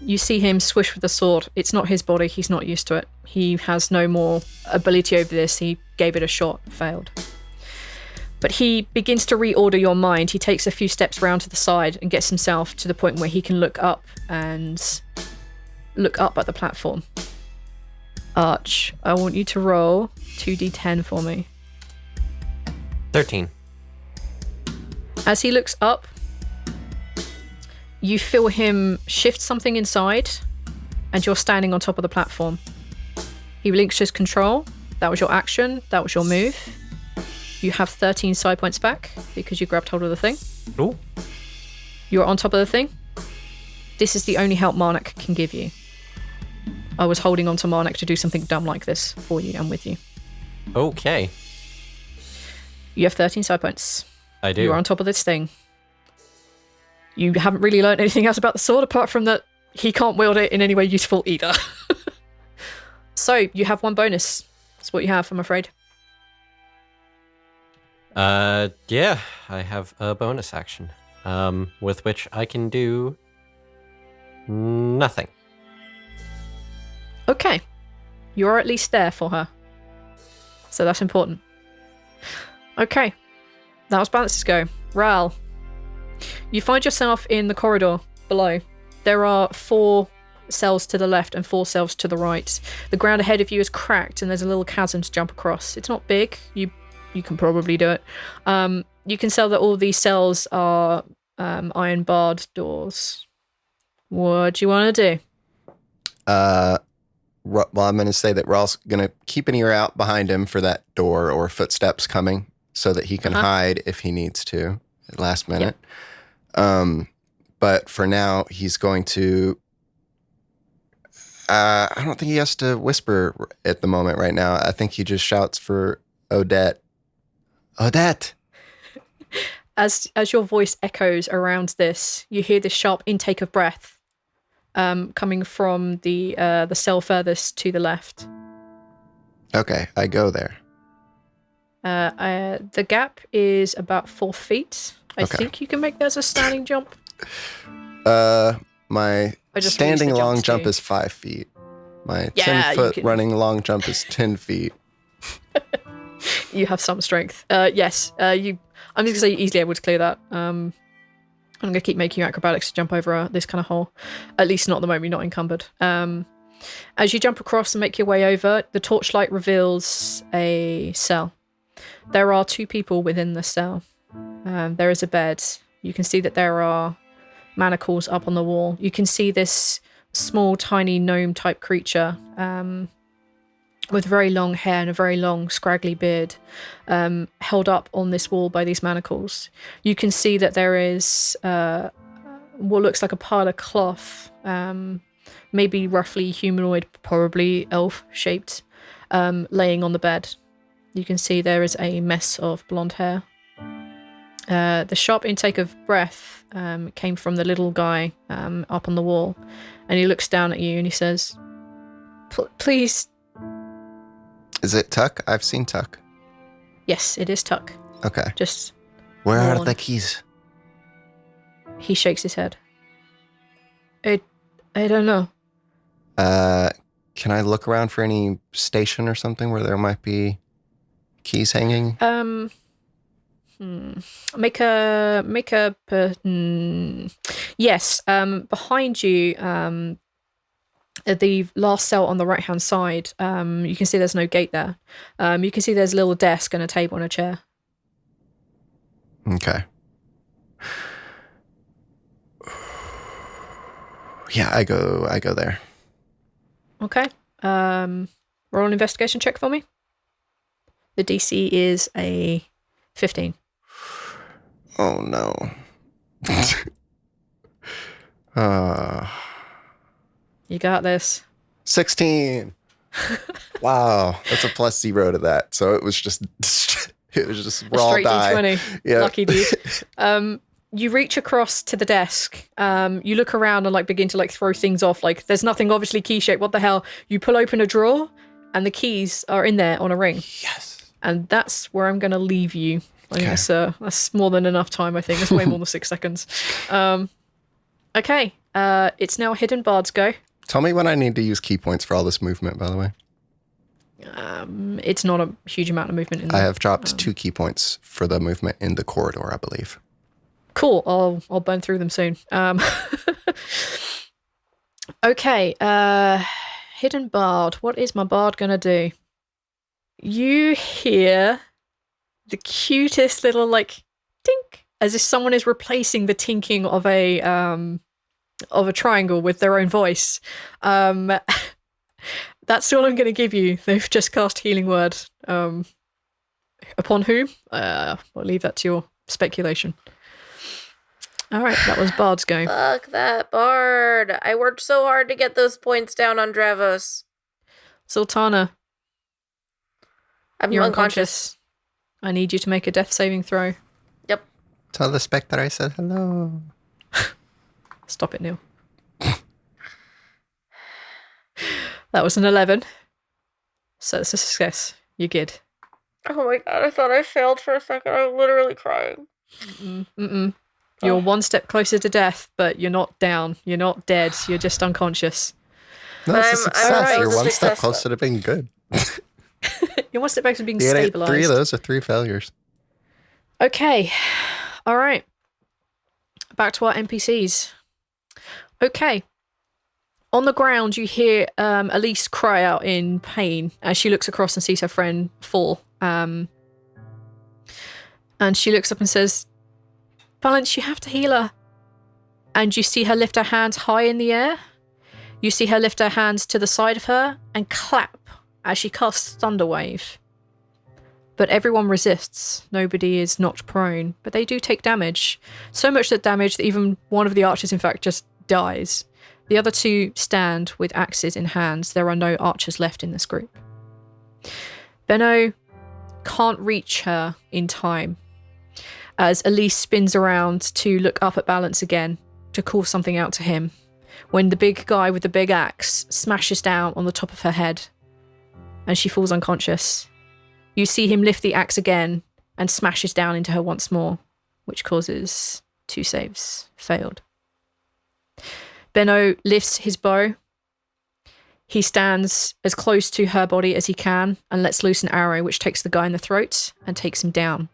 You see him swish with the sword. It's not his body. He's not used to it. He has no more ability over this. He gave it a shot, failed. But he begins to reorder your mind. He takes a few steps round to the side and gets himself to the point where he can look up at the platform. Arch, I want you to roll 2d10 for me. 13. As he looks up, you feel him shift something inside, and you're standing on top of the platform. He relinquishes control. That was your action. That was your move. You have 13 side points back because you grabbed hold of the thing. Ooh. You're on top of the thing. This is the only help Marnik can give you. I was holding on to Marnik to do something dumb like this for you and with you. Okay. You have 13 side points. I do. You're on top of this thing. You haven't really learned anything else about the sword apart from that he can't wield it in any way useful either. So you have one bonus. That's what you have, I'm afraid. Yeah, I have a bonus action, with which I can do nothing. Okay. You're at least there for her. So that's important. Okay. That was Balance's go. Rhal, you find yourself in the corridor below. There are 4 cells to the left and 4 cells to the right. The ground ahead of you is cracked and there's a little chasm to jump across. It's not big. You can probably do it. You can tell that all these cells are iron barred doors. What do you want to do? Well, I'm going to say that Rhal's going to keep an ear out behind him for that door or footsteps coming so that he can hide if he needs to at last minute. Yep. But for now, he's going to... I don't think he has to whisper at the moment right now. I think he just shouts for Odette. Odette! As your voice echoes around this, you hear this sharp intake of breath coming from the cell furthest to the left. Okay, I go there. The gap is about 4 feet. I think you can make that as a standing jump. My standing long jump is 5 feet. My 10-foot running long jump is 10 feet. You have some strength. Yes. I'm just going to say you're easily able to clear that. I'm going to keep making you acrobatics to jump over this kind of hole. At least not at the moment, you're not encumbered. As you jump across and make your way over, the torchlight reveals a cell. There are 2 people within the cell. There is a bed. You can see that there are manacles up on the wall. You can see this small, tiny gnome-type creature with very long hair and a very long, scraggly beard held up on this wall by these manacles. You can see that there is what looks like a pile of cloth, maybe roughly humanoid, probably elf-shaped, laying on the bed. You can see there is a mess of blonde hair. The sharp intake of breath came from the little guy up on the wall, and he looks down at you and he says, "Please." Is it Tuck? I've seen Tuck. Yes, it is Tuck. Okay. Just where are the keys? He shakes his head. I don't know. Can I look around for any station or something where there might be keys hanging? Yes. Behind you, the last cell on the right hand side, you can see there's no gate there. You can see there's a little desk and a table and a chair. Okay. Yeah, I go there. Okay. Roll an investigation check for me. The DC is a 15. Oh no. You got this. 16. Wow, that's a +0 to that. So it was just raw straight die. D20. Yeah. Lucky dude. You reach across to the desk. You look around and begin to throw things off. There's nothing obviously key shaped. What the hell? You pull open a drawer and the keys are in there on a ring. Yes. And that's where I'm going to leave you. I think that's more than enough time, I think. That's way more than 6 seconds. Okay. It's now Hidden Bard's go. Tell me when I need to use key points for all this movement, by the way. It's not a huge amount of movement in there. I have dropped 2 key points for the movement in the corridor, I believe. Cool. I'll burn through them soon. Okay. Hidden Bard. What is my bard going to do? You hear the cutest little, tink, as if someone is replacing the tinking of a triangle with their own voice. That's all I'm going to give you. They've just cast Healing Word. Upon whom? I'll leave that to your speculation. All right, that was Bard's go. Fuck that Bard. I worked so hard to get those points down on Dravos. Zaltanna, I'm you're unconscious. I need you to make a death saving throw. Yep. Tell the spectre I said hello. Stop it, Neil. That was an 11. So it's a success. You're good. Oh my god, I thought I failed for a second. I was literally crying. You're one step closer to death, but you're not down. You're not dead. You're just unconscious. No, But it's a I'm success. alright. You're It's a one step success, closer to being good. You're one step back to being You gotta get stabilized. 3 of those or 3 failures. Okay. All right. Back to our NPCs. Okay. On the ground, you hear Elise cry out in pain as she looks across and sees her friend fall. And she looks up and says, Balance, you have to heal her. And you see her lift her hands high in the air. You see her lift her hands to the side of her and clap as she casts Thunderwave. But everyone resists. Nobody is knocked prone, but they do take damage. So much damage that even one of the archers, in fact, just dies. The other 2 stand with axes in hands. There are no archers left in this group. Benno can't reach her in time as Elise spins around to look up at Balance again to call something out to him when the big guy with the big axe smashes down on the top of her head and she falls unconscious. You see him lift the axe again and smashes down into her once more, which causes 2 saves. Failed. Benno lifts his bow. He stands as close to her body as he can and lets loose an arrow which takes the guy in the throat and takes him down.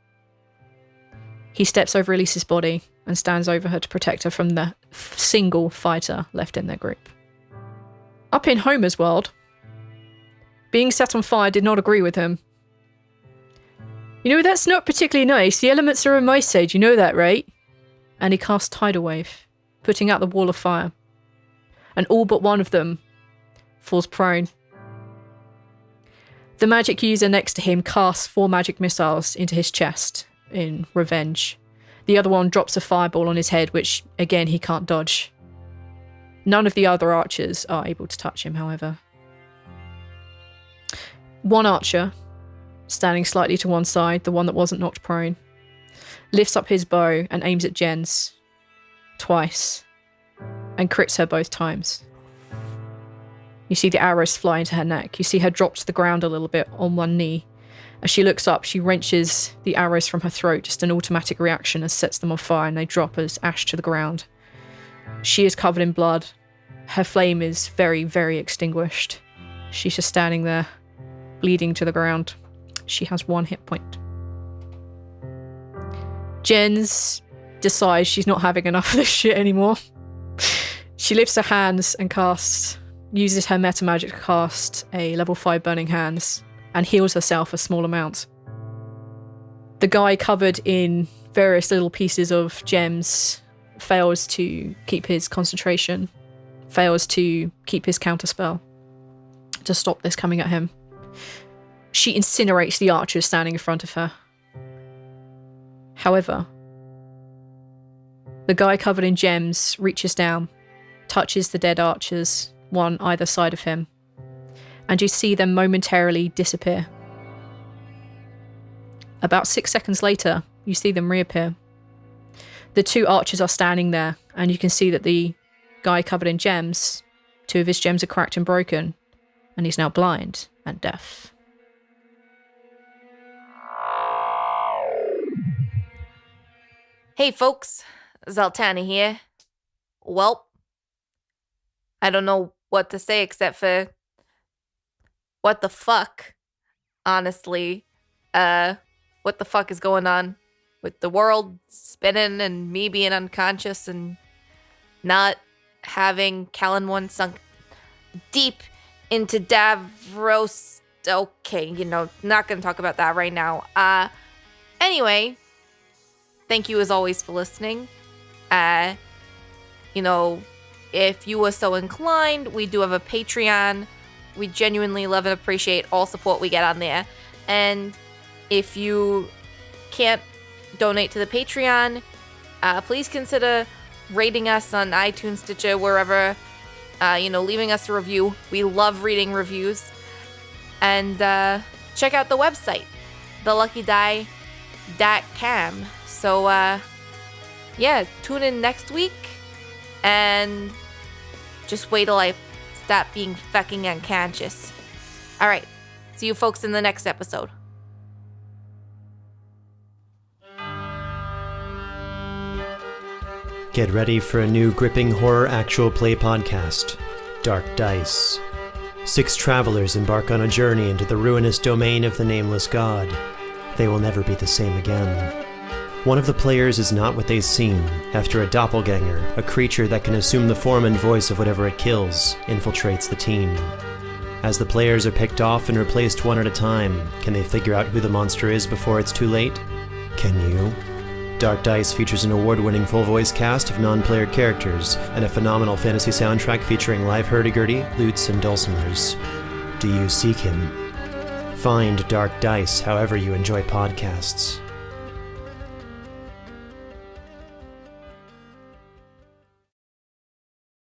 He steps over Elise's body and stands over her to protect her from the single fighter left in their group. Up in Homer's world, being set on fire did not agree with him. You know, that's not particularly nice. The elements are on my side, you know that, right? And he casts Tidal Wave, putting out the wall of fire. And all but one of them falls prone. The magic user next to him casts 4 magic missiles into his chest in revenge. The other one drops a fireball on his head, which, again, he can't dodge. None of the other archers are able to touch him, however. One archer, standing slightly to one side, the one that wasn't knocked prone, lifts up his bow and aims at Jens twice and crits her both times. You see the arrows fly into her neck. You see her drop to the ground a little bit on one knee. As she looks up, she wrenches the arrows from her throat, just an automatic reaction, and sets them on fire, and they drop as ash to the ground. She is covered in blood. Her flame is very, very extinguished. She's just standing there, bleeding to the ground. She has 1 hit point. Jens decides she's not having enough of this shit anymore. She lifts her hands and uses her meta magic to cast a level 5 Burning Hands and heals herself a small amount. The guy covered in various little pieces of gems fails to keep his concentration, fails to keep his counterspell to stop this coming at him. She incinerates the archers standing in front of her. However, the guy covered in gems reaches down, touches the dead archers, one either side of him, and you see them momentarily disappear. About 6 seconds later, you see them reappear. The 2 archers are standing there, and you can see that the guy covered in gems, 2 of his gems are cracked and broken, and he's now blind and deaf. Hey folks, Zaltanna here. Welp, I don't know what to say except for what the fuck, honestly. What the fuck is going on with the world spinning and me being unconscious and not having Callan 1 sunk deep into Davros. Okay, not gonna talk about that right now. Anyway, thank you as always for listening. You know, if you were so inclined, we do have a Patreon. We genuinely love and appreciate all support we get on there. And if you can't donate to the Patreon, please consider rating us on iTunes, Stitcher, wherever, leaving us a review. We love reading reviews. And check out the website, theluckydie.com. So, tune in next week and just wait till I stop being fucking unconscious. All right, see you folks in the next episode. Get ready for a new gripping horror actual play podcast, Dark Dice. 6 travelers embark on a journey into the ruinous domain of the Nameless God. They will never be the same again. One of the players is not what they seem after a doppelganger, a creature that can assume the form and voice of whatever it kills, infiltrates the team. As the players are picked off and replaced one at a time, can they figure out who the monster is before it's too late? Can you? Dark Dice features an award-winning full-voice cast of non-player characters and a phenomenal fantasy soundtrack featuring live hurdy-gurdy, lutes, and dulcimers. Do you seek him? Find Dark Dice however you enjoy podcasts.